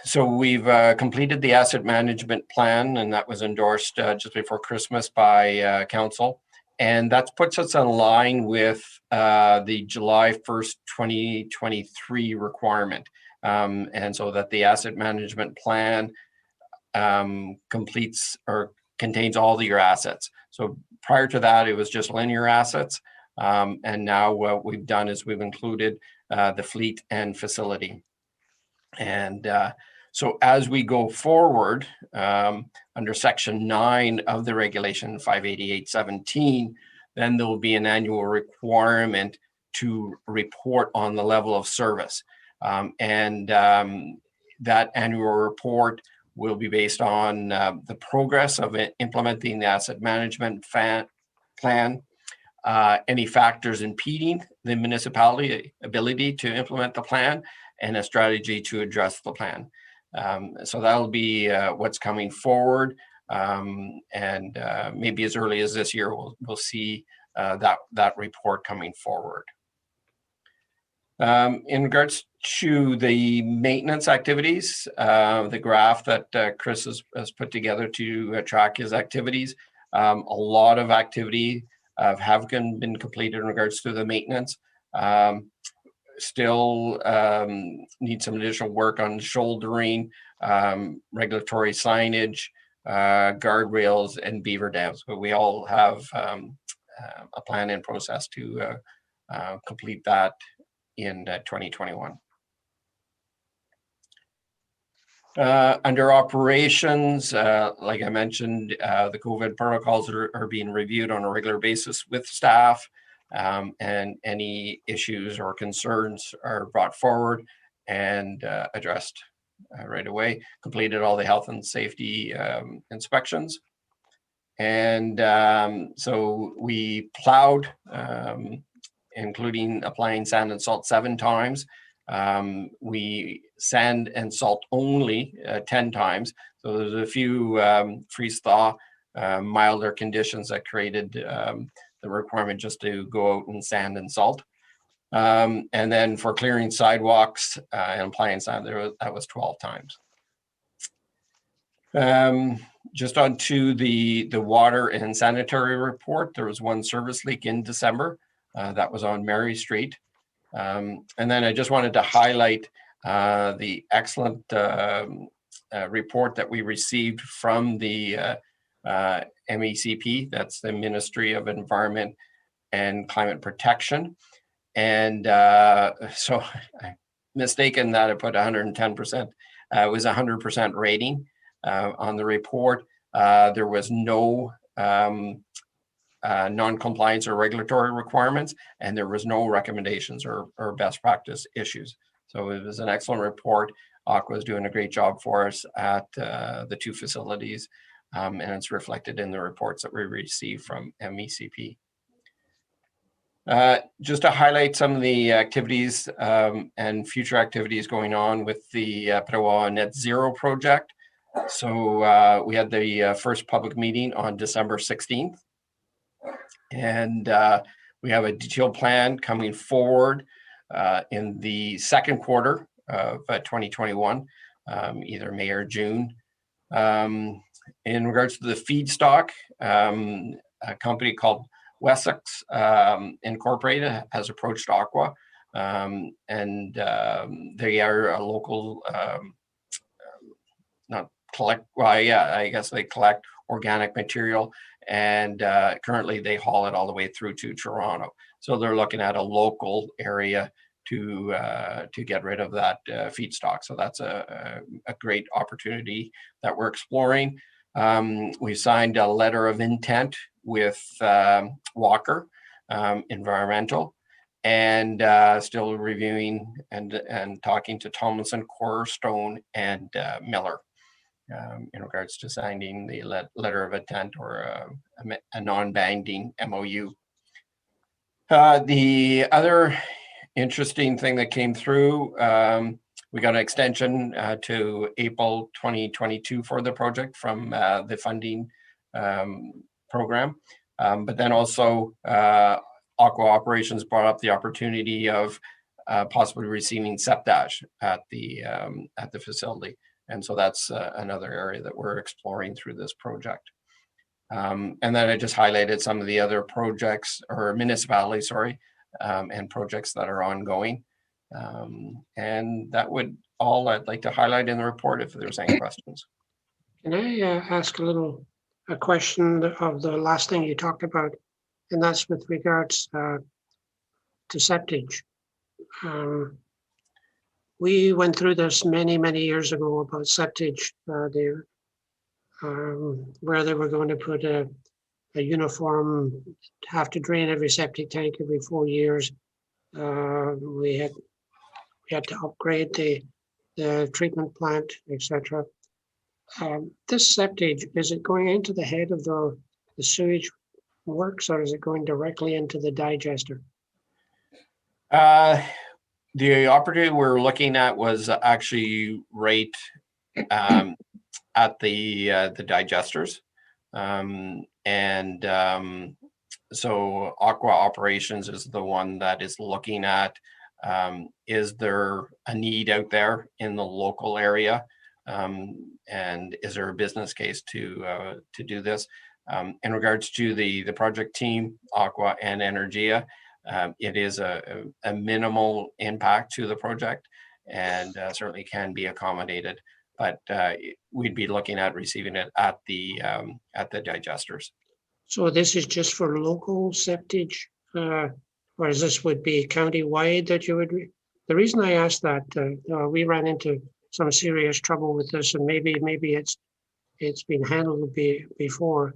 So we've completed the asset management plan, and that was endorsed just before Christmas by council. And that puts us in line with the July 1st, 2023 requirement. And so that the asset management plan completes or contains all of your assets. So prior to that, it was just linear assets. And now what we've done is we've included the fleet and facility. And so as we go forward, under section 9 of the regulation 588.17, then there will be an annual requirement to report on the level of service. And that annual report will be based on the progress of implementing the asset management plan, any factors impeding the municipality ability to implement the plan, and a strategy to address the plan. So that'll be what's coming forward, and maybe as early as this year we'll see that report coming forward. In regards to the maintenance activities, the graph that Chris has put together to track his activities, a lot of activity have been completed in regards to the maintenance. Still need some additional work on shouldering, regulatory signage, guardrails, and beaver dams. But we all have a plan in process to complete that in 2021. Under operations, like I mentioned, the COVID protocols are being reviewed on a regular basis with staff. and any issues or concerns are brought forward and addressed right away. Completed all the health and safety inspections. And so we plowed, including applying sand and salt 7 times. We sand and salt only 10 times. So there's a few freeze thaw, milder conditions that created the requirement just to go out and sand and salt. And then for clearing sidewalks and applying sand, that was 12 times. Just on to the water and sanitary report, there was 1 service leak in December. That was on Mary Street. And then I just wanted to highlight the excellent report that we received from the MECP, that's the Ministry of Environment and Climate Protection. And so I'm mistaken that I put 110%. It was 100% rating on the report. There was no non-compliance or regulatory requirements, and there was no recommendations or best practice issues. So it was an excellent report. Aqua is doing a great job for us at the 2 facilities, and it's reflected in the reports that we received from MECP. Just to highlight some of the activities and future activities going on with the Petawawa Net Zero project. So we had the first public meeting on December 16th. And we have a detailed plan coming forward in the second quarter of 2021, either May or June. In regards to the feedstock, a company called Wessex Incorporated has approached Aqua, and they are a local, I guess they collect organic material, and currently they haul it all the way through to Toronto. So they're looking at a local area to get rid of that feedstock. So that's a great opportunity that we're exploring. We signed a letter of intent with Walker Environmental, and still reviewing and talking to Tomlinson, Cornerstone, and Miller in regards to signing the letter of intent or a non-binding MOU. The other interesting thing that came through, we got an extension to April 2022 for the project from the funding program. But then also Aqua Operations brought up the opportunity of possibly receiving SEPDASH at the facility. And so that's another area that we're exploring through this project. And then I just highlighted some of the other projects or municipalities, sorry, and projects that are ongoing. And that would all I'd like to highlight in the report if there's any questions. Can I ask a question of the last thing you talked about, and that's with regards to septage. We went through this many, many years ago about septage there, where they were going to put a uniform, have to drain every septic tank every 4 years. We had to upgrade the treatment plant, etc. This septage, is it going into the head of the sewage works, or is it going directly into the digester? The opportunity we're looking at was actually right at the digesters. So Aqua Operations is the one that is looking at, is there a need out there in the local area? And is there a business case to do this? In regards to the project team, Aqua and Energia, it is a minimal impact to the project, and certainly can be accommodated. But we'd be looking at receiving it at the digesters. So this is just for local septage, or is this would be county-wide that you would? The reason I asked that, we ran into some serious trouble with this, and maybe it's been handled before.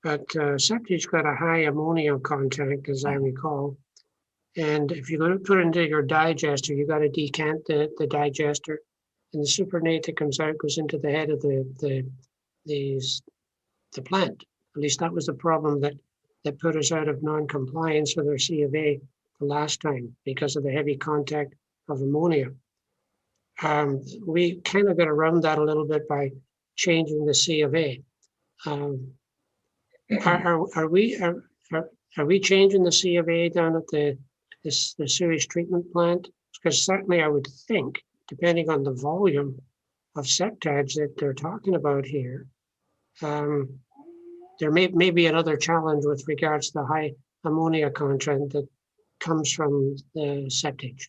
But septic's got a high ammonia content, as I recall. And if you're going to put it into your digester, you got to decant the digester, and the supernate that comes out goes into the head of the plant. At least that was the problem that put us out of non-compliance with our C of A the last time because of the heavy contact of ammonia. We kind of got around that a little bit by changing the C of A. Are we changing the C of A down at the sewage treatment plant? Because certainly I would think, depending on the volume of septage that they're talking about here, there may be another challenge with regards to the high ammonia content that comes from the septage.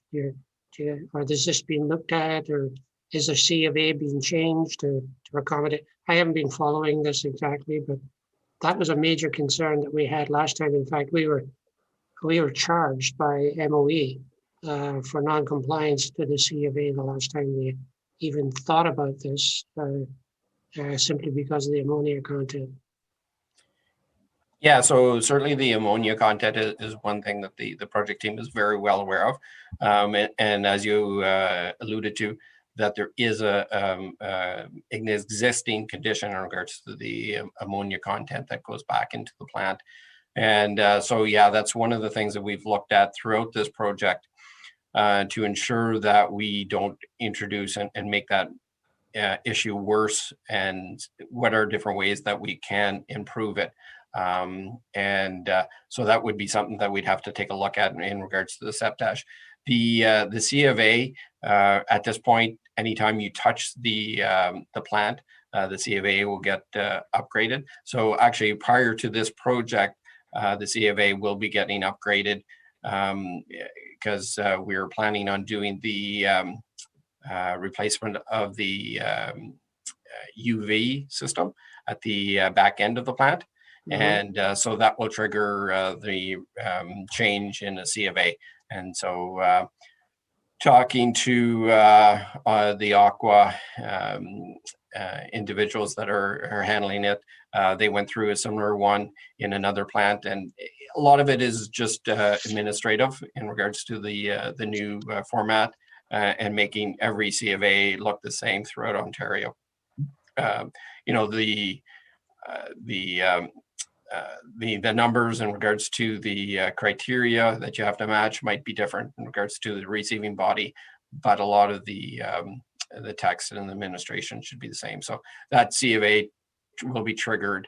Or has this been looked at, or is the C of A being changed to accommodate? I haven't been following this exactly, but that was a major concern that we had last time. In fact, we were charged by MOE for non-compliance to the C of A the last time we even thought about this, simply because of the ammonia content. Yeah, so certainly the ammonia content is one thing that the project team is very well aware of. And as you alluded to, that there is an existing condition in regards to the ammonia content that goes back into the plant. And so, yeah, that's one of the things that we've looked at throughout this project to ensure that we don't introduce and make that issue worse, and what are different ways that we can improve it. So that would be something that we'd have to take a look at in regards to the septage. The C of A at this point, anytime you touch the plant, the C of A will get upgraded. So actually, prior to this project, the C of A will be getting upgraded because we are planning on doing the replacement of the UV system at the back end of the plant. And so that will trigger the change in the C of A. And so talking to the Aqua individuals that are handling it, they went through a similar one in another plant. And a lot of it is just administrative in regards to the new format and making every C of A look the same throughout Ontario. You know, the numbers in regards to the criteria that you have to match might be different in regards to the receiving body, but a lot of the text and the administration should be the same. So that C of A will be triggered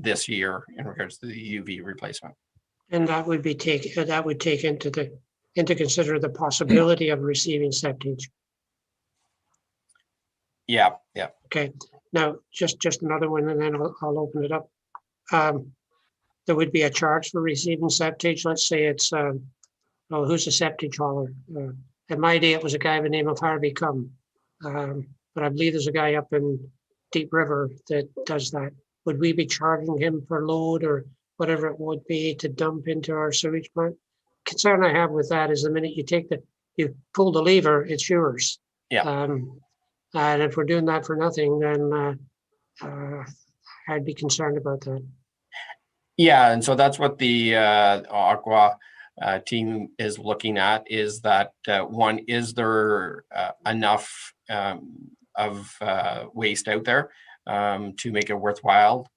this year in regards to the UV replacement. And that would take into consider the possibility of receiving septage. Yeah. Okay. Now, just another one, and then I'll open it up. There would be a charge for receiving septage. Let's say it's, who's a septage hauler? In my day, it was a guy by the name of Harvey Cum. But I believe there's a guy up in Deep River that does that. Would we be charging him per load or whatever it would be to dump into our sewage plant? Concern I have with that is the minute you pull the lever, it's yours. Yeah. And if we're doing that for nothing, then I'd be concerned about that. Yeah, and so that's what the Aqua team is looking at, is that one, is there enough of waste out there to make it worthwhile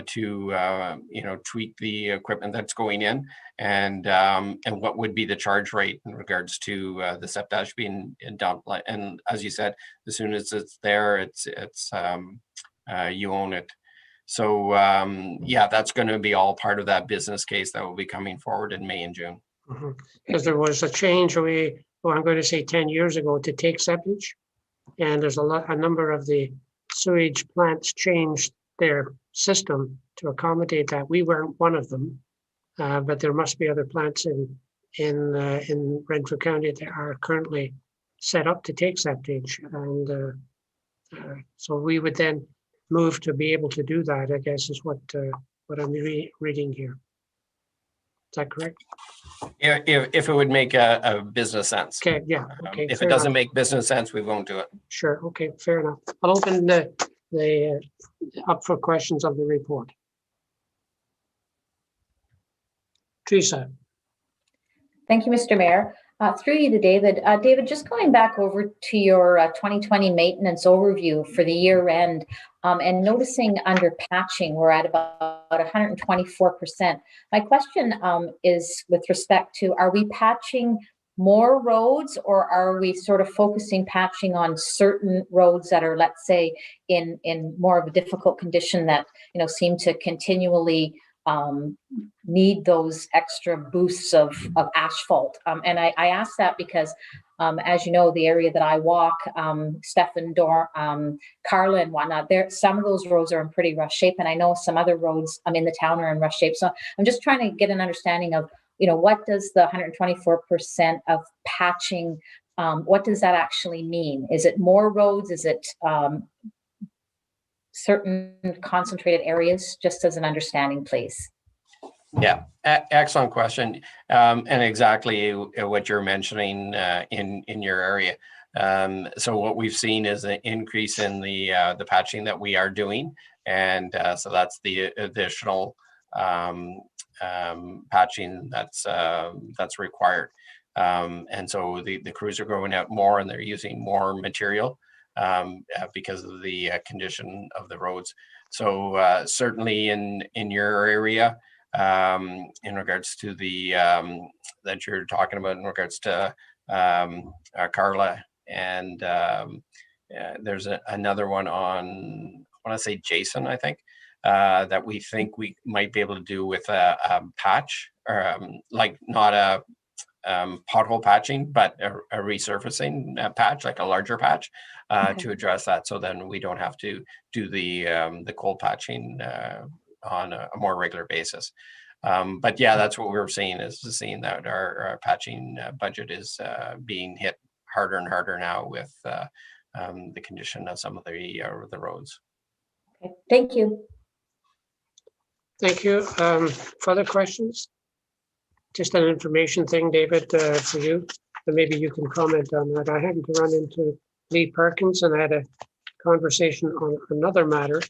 to tweak the equipment that's going in, and what would be the charge rate in regards to the septage being dumped. And as you said, as soon as it's there, it's you own it. So yeah, that's going to be all part of that business case that will be coming forward in May and June. Because there was a change I'm going to say 10 years ago to take septage, and there's a number of the sewage plants changed their system to accommodate that. We weren't one of them, but there must be other plants in Renfrew County that are currently set up to take septage, and so we would then move to be able to do that, I guess, is what I'm reading here. Is that correct? Yeah, if it would make a business sense. Okay, yeah, okay. If it doesn't make business sense, we won't do it. Sure, okay, fair enough. I'll open the up for questions of the report. Teresa. Thank you, Mr. Mayor. Through you to David. David, just going back over to your 2020 maintenance overview for the year end, and noticing under patching, we're at about 124%. My question is with respect to, are we patching more roads, or are we sort of focusing patching on certain roads that are, let's say, in more of a difficult condition that, you know, seem to continually need those extra boosts of asphalt? And I ask that because, as you know, the area that I walk, Stefan, Carla and whatnot, some of those roads are in pretty rough shape, and I know some other roads in the town are in rough shape. So I'm just trying to get an understanding of, you know, what does the 124% of patching, what does that actually mean? Is it more roads? Is it certain concentrated areas? Just as an understanding, please. Yeah, excellent question, and exactly what you're mentioning in your area. So what we've seen is an increase in the patching that we are doing, and so that's the additional patching that's required. And so the crews are going out more, and they're using more material because of the condition of the roads. So certainly in your area, in regards to the that you're talking about, in regards to Carla, and there's another one on, I want to say Jason, I think, that we think we might be able to do with a patch, or like not a pothole patching, but a resurfacing patch, like a larger patch, to address that. So then we don't have to do the cold patching on a more regular basis. But yeah, that's what we're seeing, is seeing that our patching budget is being hit harder and harder now with the condition of some of the roads. Okay, thank you. Thank you. Further questions? Just an information thing, David, for you, and maybe you can comment on that. I happened to run into Lee Perkins, and I had a conversation on another matter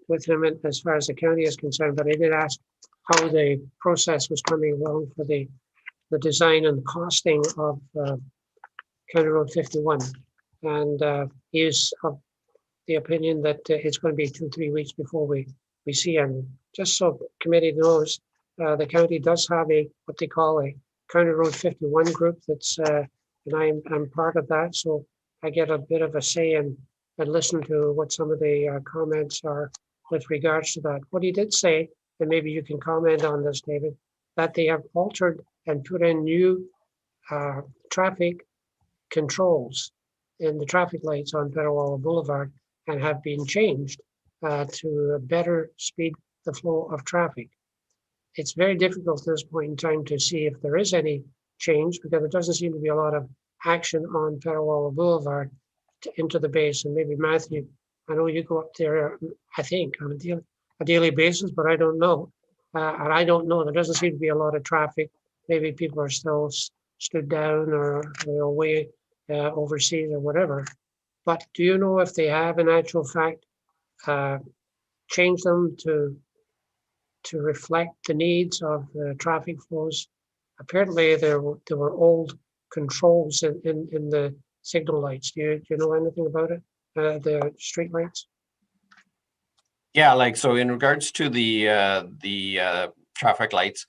with him as far as the county is concerned, but I did ask how the process was coming along for the design and costing of County Road 51. And he is of the opinion that it's going to be 2-3 weeks before we see him. Just so committee knows, the county does have what they call a County Road 51 group that's, and I'm part of that, so I get a bit of a say and listen to what some of the comments are with regards to that. What he did say, and maybe you can comment on this, David, that they have altered and put in new traffic controls in the traffic lights on Petawawa Boulevard, and have been changed to better speed the flow of traffic. It's very difficult at this point in time to see if there is any change, because there doesn't seem to be a lot of action on Petawawa Boulevard into the base. And maybe Matthew, I know you go up there, I think, on a daily basis, but I don't know. And I don't know, there doesn't seem to be a lot of traffic. Maybe people are still stood down, or they're away overseas or whatever. But do you know if they have, in actual fact, changed them to reflect the needs of the traffic flows? Apparently there were old controls in the signal lights. Do you know anything about it? The street lights? Yeah, like, so in regards to the traffic lights,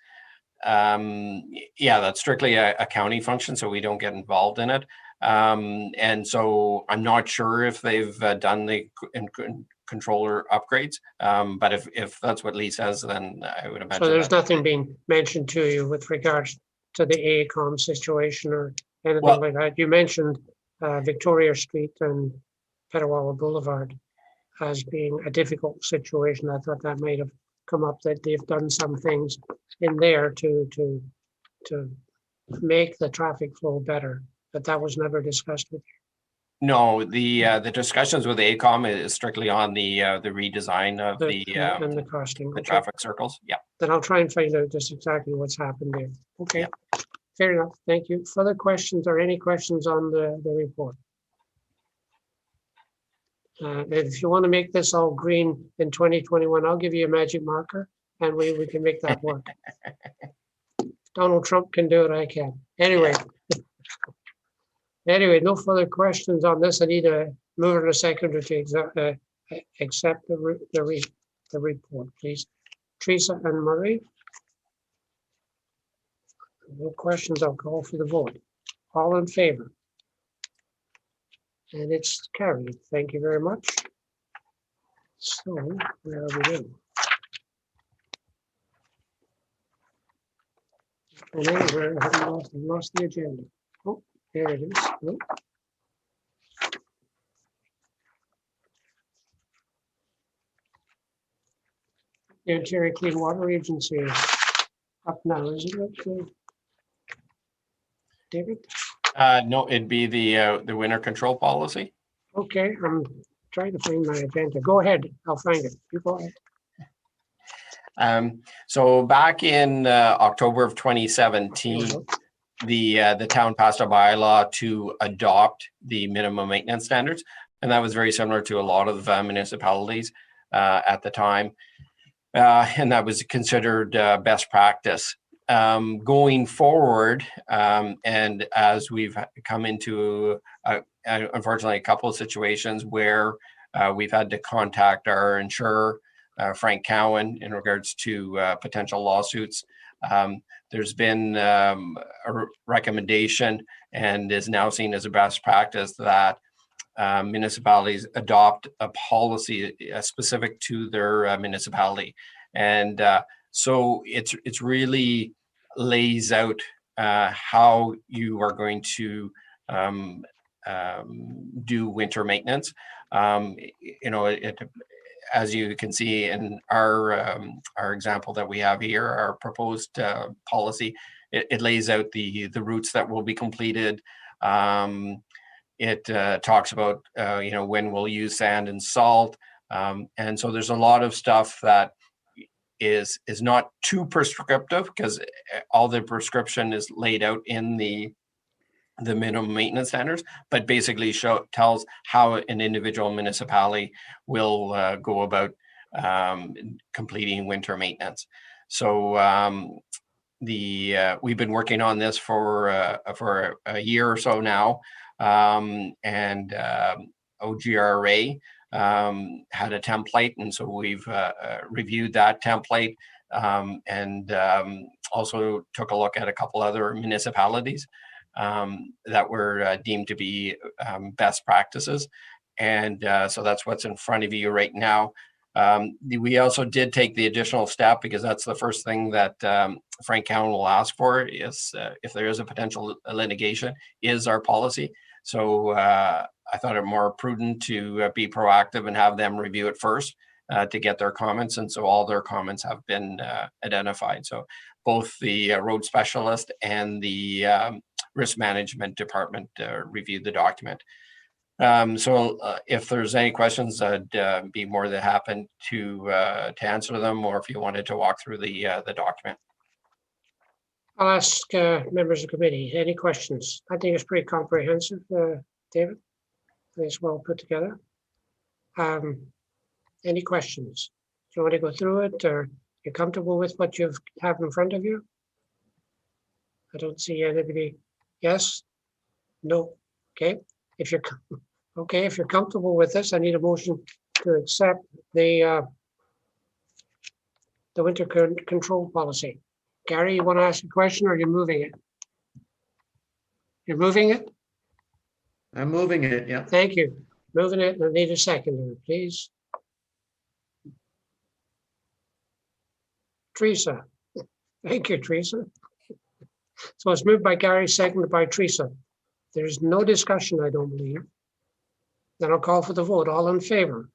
yeah, that's strictly a county function, so we don't get involved in it. And so I'm not sure if they've done the controller upgrades, but if that's what Lee says, then I would imagine. So there's nothing being mentioned to you with regards to the AECOM situation or anything like that? You mentioned Victoria Street and Petawawa Boulevard as being a difficult situation. I thought that might have come up, that they've done some things in there to make the traffic flow better, but that was never discussed with you. No, the discussions with AECOM is strictly on the redesign of and the costing. The traffic circles. Yeah. Then I'll try and find out just exactly what's happened there. Okay. Yeah. Fair enough. Thank you. Further questions or any questions on the report? If you want to make this all green in 2021, I'll give you a magic marker and we can make that work. Donald Trump can do it, I can. Anyway. Anyway, no further questions on this. I need a mover and a seconder to accept the report, please. Teresa and Marie. No questions, I'll call for the vote. All in favor? And it's carried. Thank you very much. So, where are we now? And anywhere, I haven't lost the agenda. Oh, there it is. Oh. The Ontario Clean Water Agency is up now, isn't it, David? No, it'd be the winter control policy. Okay, I'm trying to find my agenda. Go ahead, I'll find it. You go ahead. So back in October of 2017, the town passed a bylaw to adopt the minimum maintenance standards, and that was very similar to a lot of municipalities at the time, and that was considered best practice. Going forward, and as we've come into unfortunately a couple of situations where we've had to contact our insurer, Frank Cowan, in regards to potential lawsuits. There's been a recommendation, and is now seen as a best practice, that municipalities adopt a policy specific to their municipality. And so it's really lays out how you are going to do winter maintenance. As you can see in our example that we have here, our proposed policy, it lays out the routes that will be completed. It talks about when we'll use sand and salt, and so there's a lot of stuff that is not too prescriptive, because all the prescription is laid out in the minimum maintenance standards, but basically tells how an individual municipality will go about completing winter maintenance. So we've been working on this for a year or so now, and OGRA had a template, and so we've reviewed that template, and also took a look at a couple other municipalities that were deemed to be best practices. And so that's what's in front of you right now. We also did take the additional step, because that's the first thing that Frank Cowan will ask for, is if there is a potential litigation, is our policy. So I thought it more prudent to be proactive and have them review it first to get their comments. And so all their comments have been identified. So both the road specialist and the risk management department reviewed the document. So if there's any questions, I'd be more than happy to answer them, or if you wanted to walk through the document. I'll ask members of the committee, any questions? I think it's pretty comprehensive, David. I think it's well put together. Any questions? Do you want to go through it, or you're comfortable with what you have in front of you? I don't see anybody. Yes? No? Okay. If you're comfortable with this, I need a motion to accept the winter control policy. Gary, you want to ask a question, or you're moving it? You're moving it? I'm moving it, yeah. Thank you. Moving it, and I need a seconder, please. Teresa. Thank you, Teresa. So it's moved by Gary, seconded by Teresa. There's no discussion, I don't believe. Then I'll call for the vote. All in favor?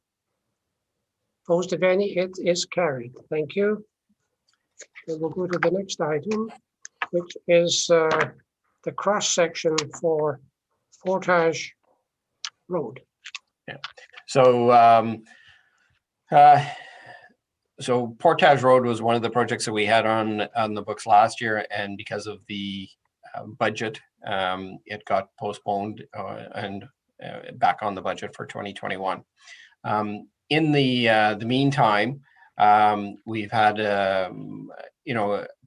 Opposed, if any? It is carried. Thank you. And we'll go to the next item, which is the cross section for Portage Road. Yeah. So Portage Road was one of the projects that we had on the books last year, and because of the budget, it got postponed and back on the budget for 2021. In the meantime, We've had,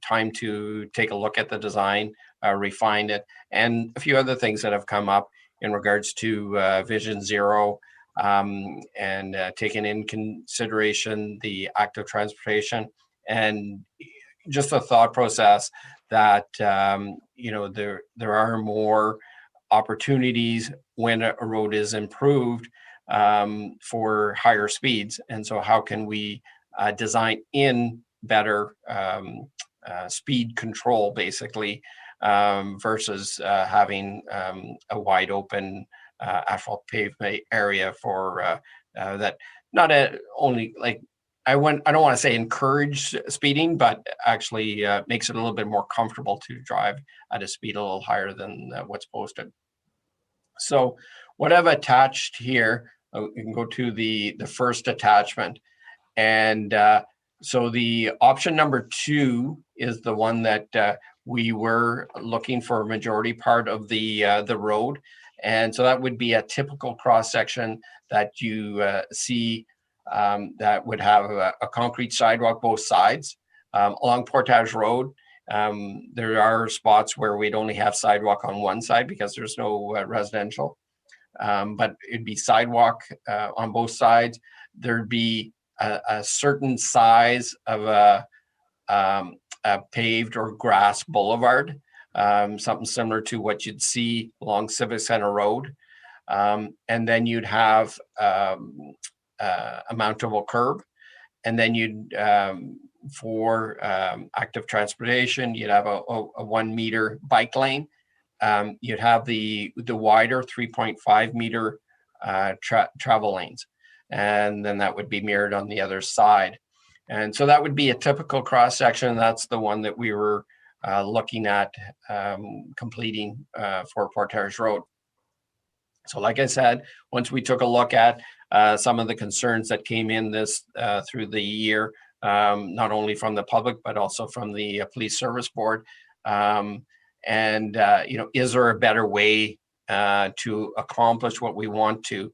time to take a look at the design, refine it, and a few other things that have come up in regards to Vision Zero, and taking in consideration the active transportation, and just a thought process that there are more opportunities when a road is improved for higher speeds, and so how can we design in better speed control, basically, versus having a wide open asphalt pavement area for that. Not only like I don't want to say encourage speeding, but actually makes it a little bit more comfortable to drive at a speed a little higher than what's posted. So what I've attached here, you can go to the first attachment, and so the option number 2 is the one that we were looking for a majority part of the road. And so that would be a typical cross section that you see that would have a concrete sidewalk both sides. Along Portage Road, there are spots where we'd only have sidewalk on one side because there's no residential. But it'd be sidewalk on both sides. There'd be a certain size of a paved or grass boulevard, something similar to what you'd see along Civic Center Road. And then you'd have a mountable curb. And then you'd, for active transportation, you'd have a 1 meter bike lane. You'd have the wider 3.5 meter travel lanes. And then that would be mirrored on the other side. And so that would be a typical cross section. That's the one that we were looking at completing for Portage Road. So like I said, once we took a look at some of the concerns that came in this through the year, not only from the public, but also from the Police Service Board, is there a better way to accomplish what we want to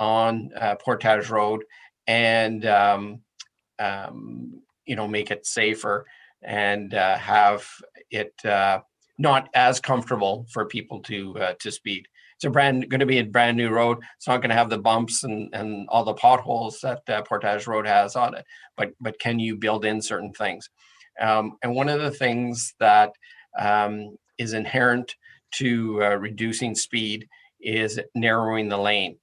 on Portage Road and make it safer and have it not as comfortable for people to speed. It's going to be a brand new road. It's not going to have the bumps and all the potholes that Portage Road has on it, but can you build in certain things? And one of the things that is inherent to reducing speed is narrowing the lane.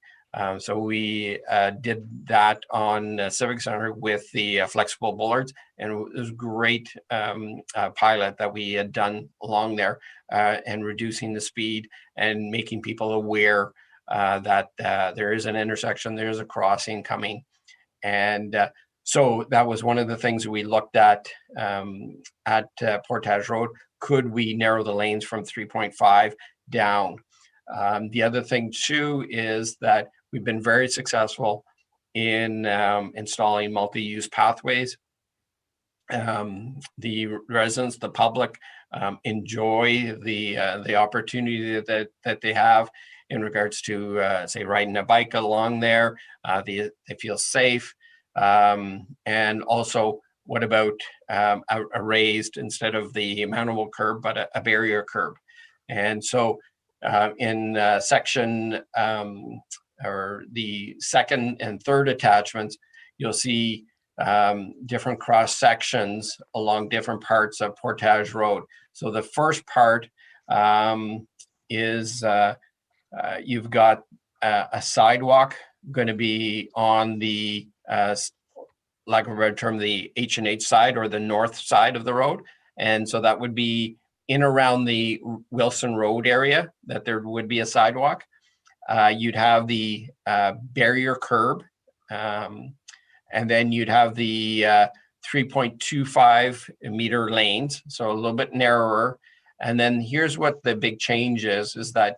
So we did that on Civic Center with the flexible bollards, and it was a great pilot that we had done along there, and reducing the speed and making people aware that there is an intersection, there's a crossing coming. And so that was one of the things we looked at Portage Road. Could we narrow the lanes from 3.5 down? The other thing too is that we've been very successful in installing multi-use pathways. The residents, the public, enjoy the opportunity that they have in regards to say riding a bike along there. They feel safe, and also what about a raised, instead of the mountable curb, but a barrier curb? And so in section or the second and third attachments, you'll see different cross sections along different parts of Portage Road. So the first part is you've got a sidewalk going to be on the lack of a better term, the H&H side or the north side of the road. And so that would be in around the Wilson Road area that there would be a sidewalk. You'd have the barrier curb, and then you'd have the 3.25 meter lanes, so a little bit narrower. And then here's what the big change is that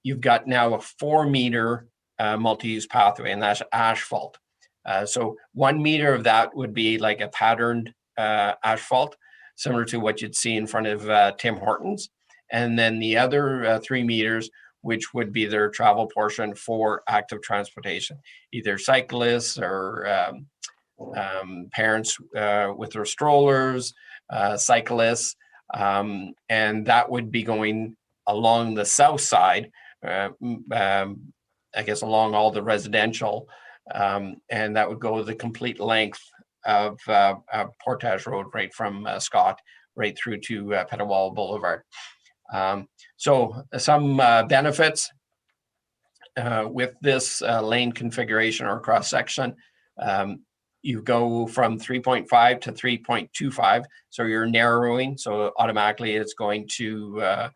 you've got now a 4 meter multi-use pathway, and that's asphalt. So 1 meter of that would be like a patterned asphalt, similar to what you'd see in front of Tim Hortons. And then the other 3 meters, which would be their travel portion for active transportation, either cyclists or parents with their strollers, cyclists, and that would be going along the south side, I guess along all the residential, and that would go the complete length of Portage Road, right from Scott right through to Petawawa Boulevard. So some benefits with this lane configuration or cross section. You go from 3.5 to 3.25, so you're narrowing, so automatically it's going to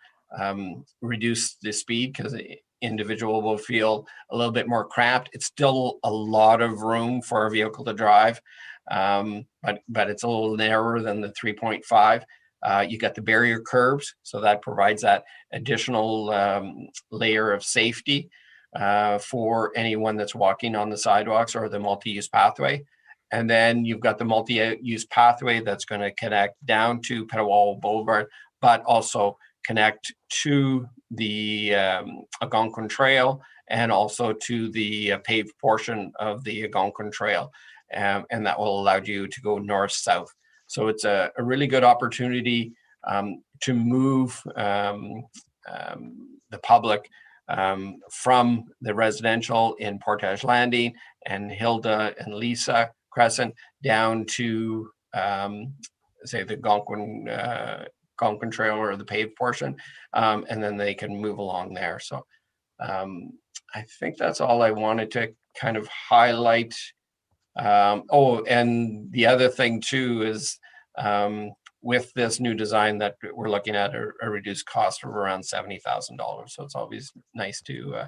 reduce the speed because the individual will feel a little bit more cramped. It's still a lot of room for a vehicle to drive, but it's a little narrower than the 3.5. You got the barrier curbs, so that provides that additional layer of safety for anyone that's walking on the sidewalks or the multi-use pathway. And then you've got the multi-use pathway that's going to connect down to Petawawa Boulevard, but also connect to the Algonquin Trail and also to the paved portion of the Algonquin Trail. And that will allow you to go north-south. So it's a really good opportunity to move the public from the residential in Portage Landing and Hilda and Lisa Crescent down to say the Algonquin Trail or the paved portion, and then they can move along there. So I think that's all I wanted to kind of highlight. Oh, and the other thing too is with this new design that we're looking at a reduced cost of around $70,000. So it's always nice to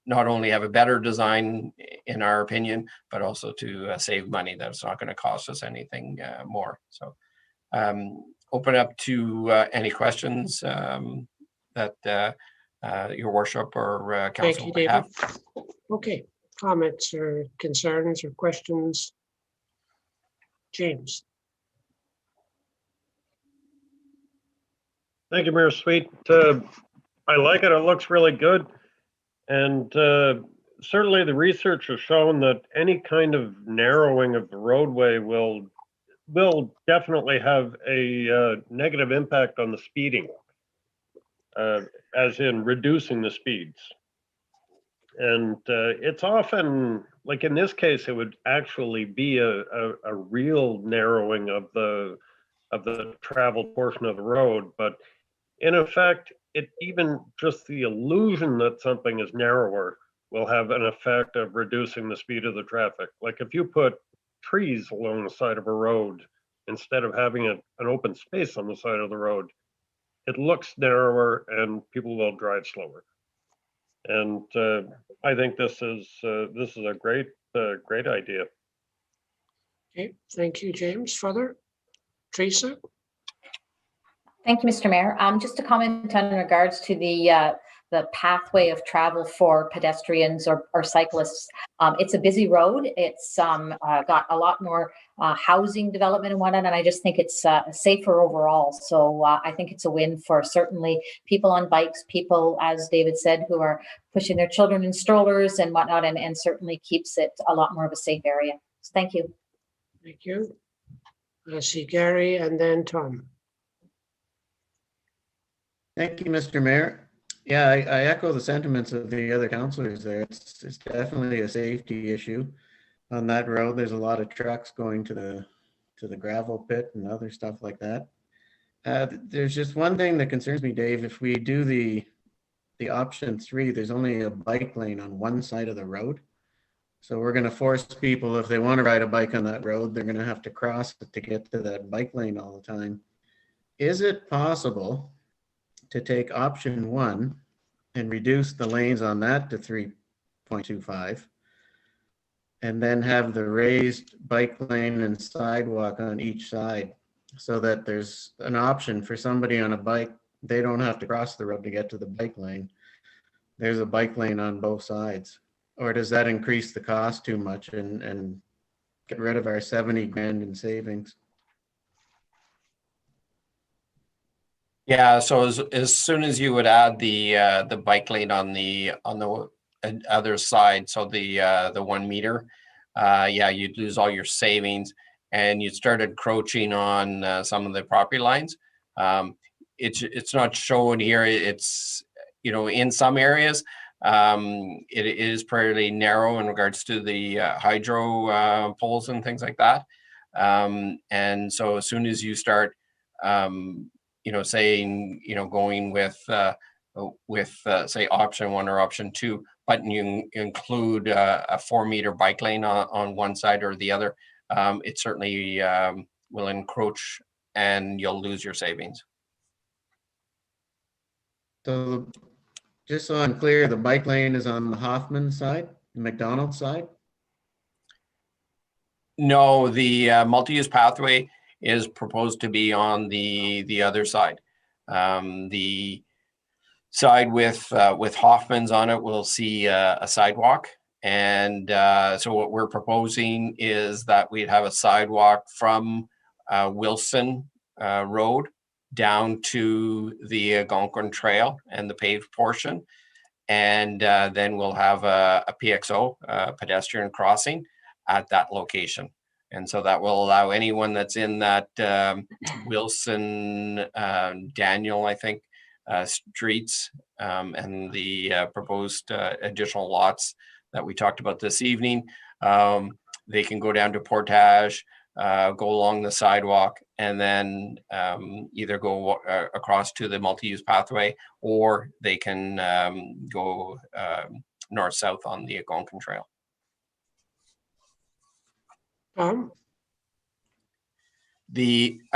not only have a better design in our opinion, but also to save money that's not going to cost us anything more. So open up to any questions that your worship or council Thank you, might have. David. Okay, comments or concerns or questions? James. Thank you, Mayor Sweet. I like it. It looks really good. And certainly the research has shown that any kind of narrowing of the roadway will definitely have a negative impact on the speeding, as in reducing the speeds. And it's often, like in this case, it would actually be a real narrowing of the traveled portion of the road. But in effect, it even just the illusion that something is narrower will have an effect of reducing the speed of the traffic. Like if you put trees along the side of a road instead of having an open space on the side of the road, it looks narrower and people will drive slower. And I think this is a great idea. Okay, thank you, James. Further? Teresa? Thank you, Mr. Mayor. Just a comment in regards to the pathway of travel for pedestrians or cyclists. It's a busy road. It's got a lot more housing development and whatnot, and I just think it's safer overall. So I think it's a win for certainly people on bikes, people, as David said, who are pushing their children in strollers and whatnot, and certainly keeps it a lot more of a safe area. So thank you. Thank you. I see Gary and then Tom. Thank you, Mr. Mayor. Yeah, I echo the sentiments of the other councilors there. It's definitely a safety issue on that road. There's a lot of trucks going to the gravel pit and other stuff like that. There's just one thing that concerns me, Dave. If we do the option 3, there's only a bike lane on one side of the road. So we're going to force people, if they want to ride a bike on that road, they're going to have to cross it to get to that bike lane all the time. Is it possible to take option 1 and reduce the lanes on that to 3.25 and then have the raised bike lane and sidewalk on each side so that there's an option for somebody on a bike? They don't have to cross the road to get to the bike lane. There's a bike lane on both sides. Or does that increase the cost too much and get rid of our 70 grand in savings? Yeah, so as soon as you would add the bike lane on the other side, so the 1 meter, yeah, you'd lose all your savings and you'd start encroaching on some of the property lines. It's not shown here. It's, you know, in some areas, it is fairly narrow in regards to the hydro poles and things like that. And so as soon as you start, you know, saying, you know, going with say option 1 or option 2, but you include a 4-meter bike lane on one side or the other, it certainly will encroach and you'll lose your savings. So just so I'm clear, the bike lane is on the Hoffman side, the McDonald's side? No, the multi-use pathway is proposed to be on the other side. The side with Hoffman's on it will see a sidewalk. And so what we're proposing is that we'd have a sidewalk from Wilson Road down to the Algonquin Trail and the paved portion. And then we'll have a PXO, pedestrian crossing, at that location. And so that will allow anyone that's in that Wilson, Daniel, I think, streets, and the proposed additional lots that we talked about this evening. They can go down to Portage, go along the sidewalk, and then either go across to the multi-use pathway, or they can go north-south on the Algonquin Trail. I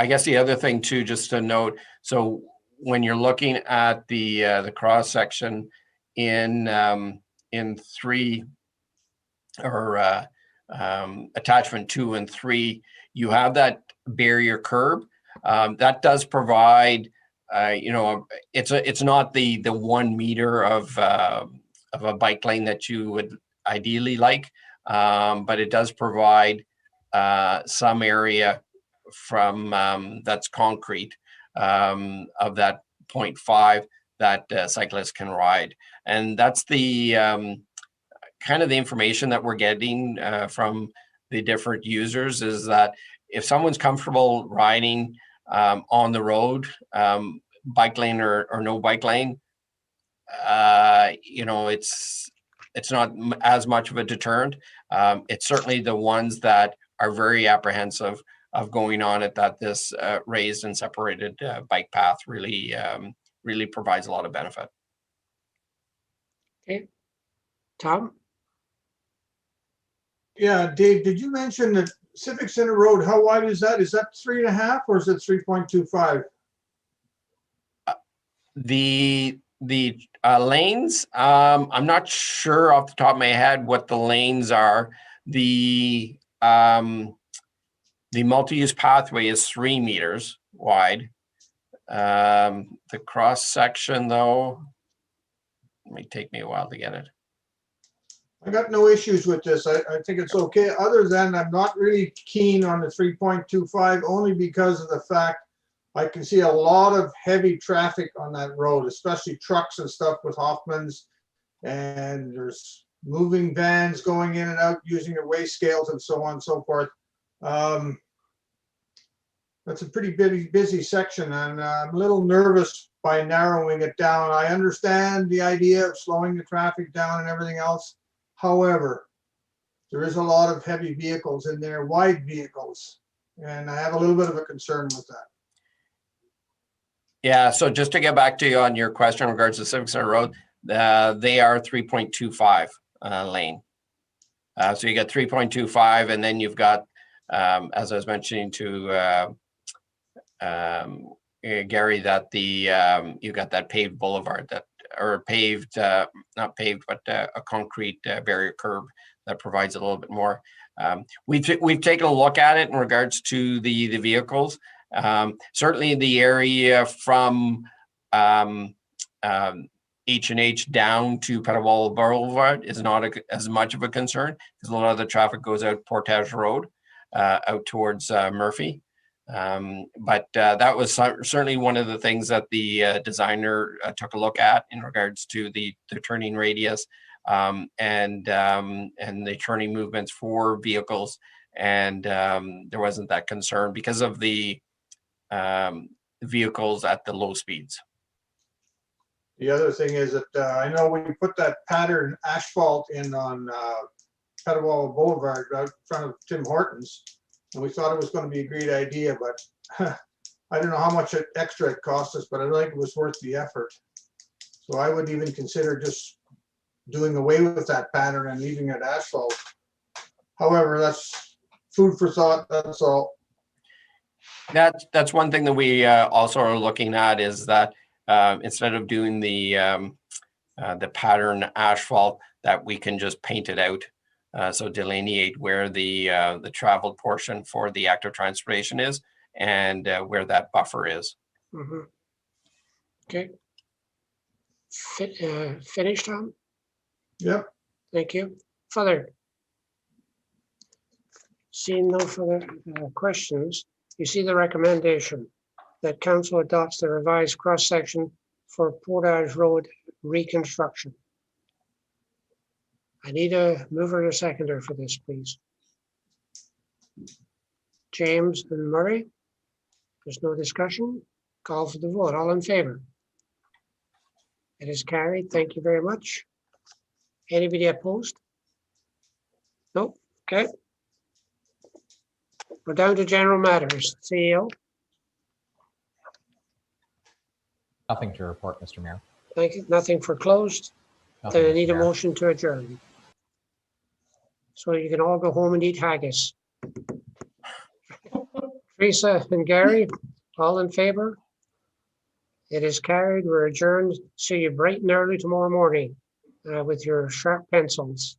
guess the other thing too, just to note, so when you're looking at the cross section in 3 or attachment 2 and 3, you have that barrier curb that does provide, you know, it's not the 1 meter of a bike lane that you would ideally like, but it does provide some area from that's concrete of that 0.5 that cyclists can ride. And that's the kind of the information that we're getting from the different users, is that if someone's comfortable riding on the road, bike lane or no bike lane, you know, it's not as much of a deterrent. It's certainly the ones that are very apprehensive of going on it, that this raised and separated bike path really provides a lot of benefit. Okay. Tom? Yeah, Dave, did you mention that Civic Center Road, how wide is that? Is that 3.5 or is it 3.25? The lanes, I'm not sure off the top of my head what the lanes are. The multi-use pathway is 3 meters wide. The cross section, though, it may take me a while to get it. I got no issues with this. I think it's okay, other than I'm not really keen on the 3.25, only because of the fact I can see a lot of heavy traffic on that road, especially trucks and stuff with Hoffman's, and there's moving vans going in and out using their weigh scales and so on and so forth. That's a pretty busy section, and I'm a little nervous by narrowing it down. I understand the idea of slowing the traffic down and everything else. However, there is a lot of heavy vehicles in there, wide vehicles, and I have a little bit of a concern with that. Yeah, so just to get back to you on your question in regards to Civic Center Road, they are 3.25 lane. So you got 3.25, and then you've got, as I was mentioning to Gary, that you got that paved boulevard, that, or paved, not paved, but a concrete barrier curb that provides a little bit more. We've taken a look at it in regards to the vehicles. Certainly the area from H&H down to Petawawa Boulevard is not as much of a concern, because a lot of the traffic goes out Portage Road, out towards Murphy. But that was certainly one of the things that the designer took a look at in regards to the turning radius, and the turning movements for vehicles. And there wasn't that concern because of the vehicles at the low speeds. The other thing is that I know when you put that pattern asphalt in on Petawawa Boulevard out in front of Tim Hortons, and we thought it was going to be a great idea, but I don't know how much extra it cost us, but I think it was worth the effort. So I would even consider just doing away with that pattern and leaving it asphalt. However, that's food for thought, that's all. That's one thing that we also are looking at, is that instead of doing the pattern asphalt, that we can just paint it out. So delineate where the traveled portion for the active transportation is, and where that buffer is. Mhm. Okay. Finished, Tom? Yep. Thank you. Further? Seeing no further questions, you see the recommendation that council adopts the revised cross-section for Portage Road reconstruction. I need a mover and a seconder for this, please. James and Murray. There's no discussion. Call for the vote. All in favor? It is carried. Thank you very much. Anybody opposed? Nope. Okay. We're down to general matters. CEO. Nothing to report, Mr. Mayor. Thank you. Nothing for closed. Nothing, Then I Mr. need a Mayor. motion to adjourn. So you can all go home and eat haggis. Teresa and Gary, all in favor? It is carried. We're adjourned. See you bright and early tomorrow morning with your sharp pencils.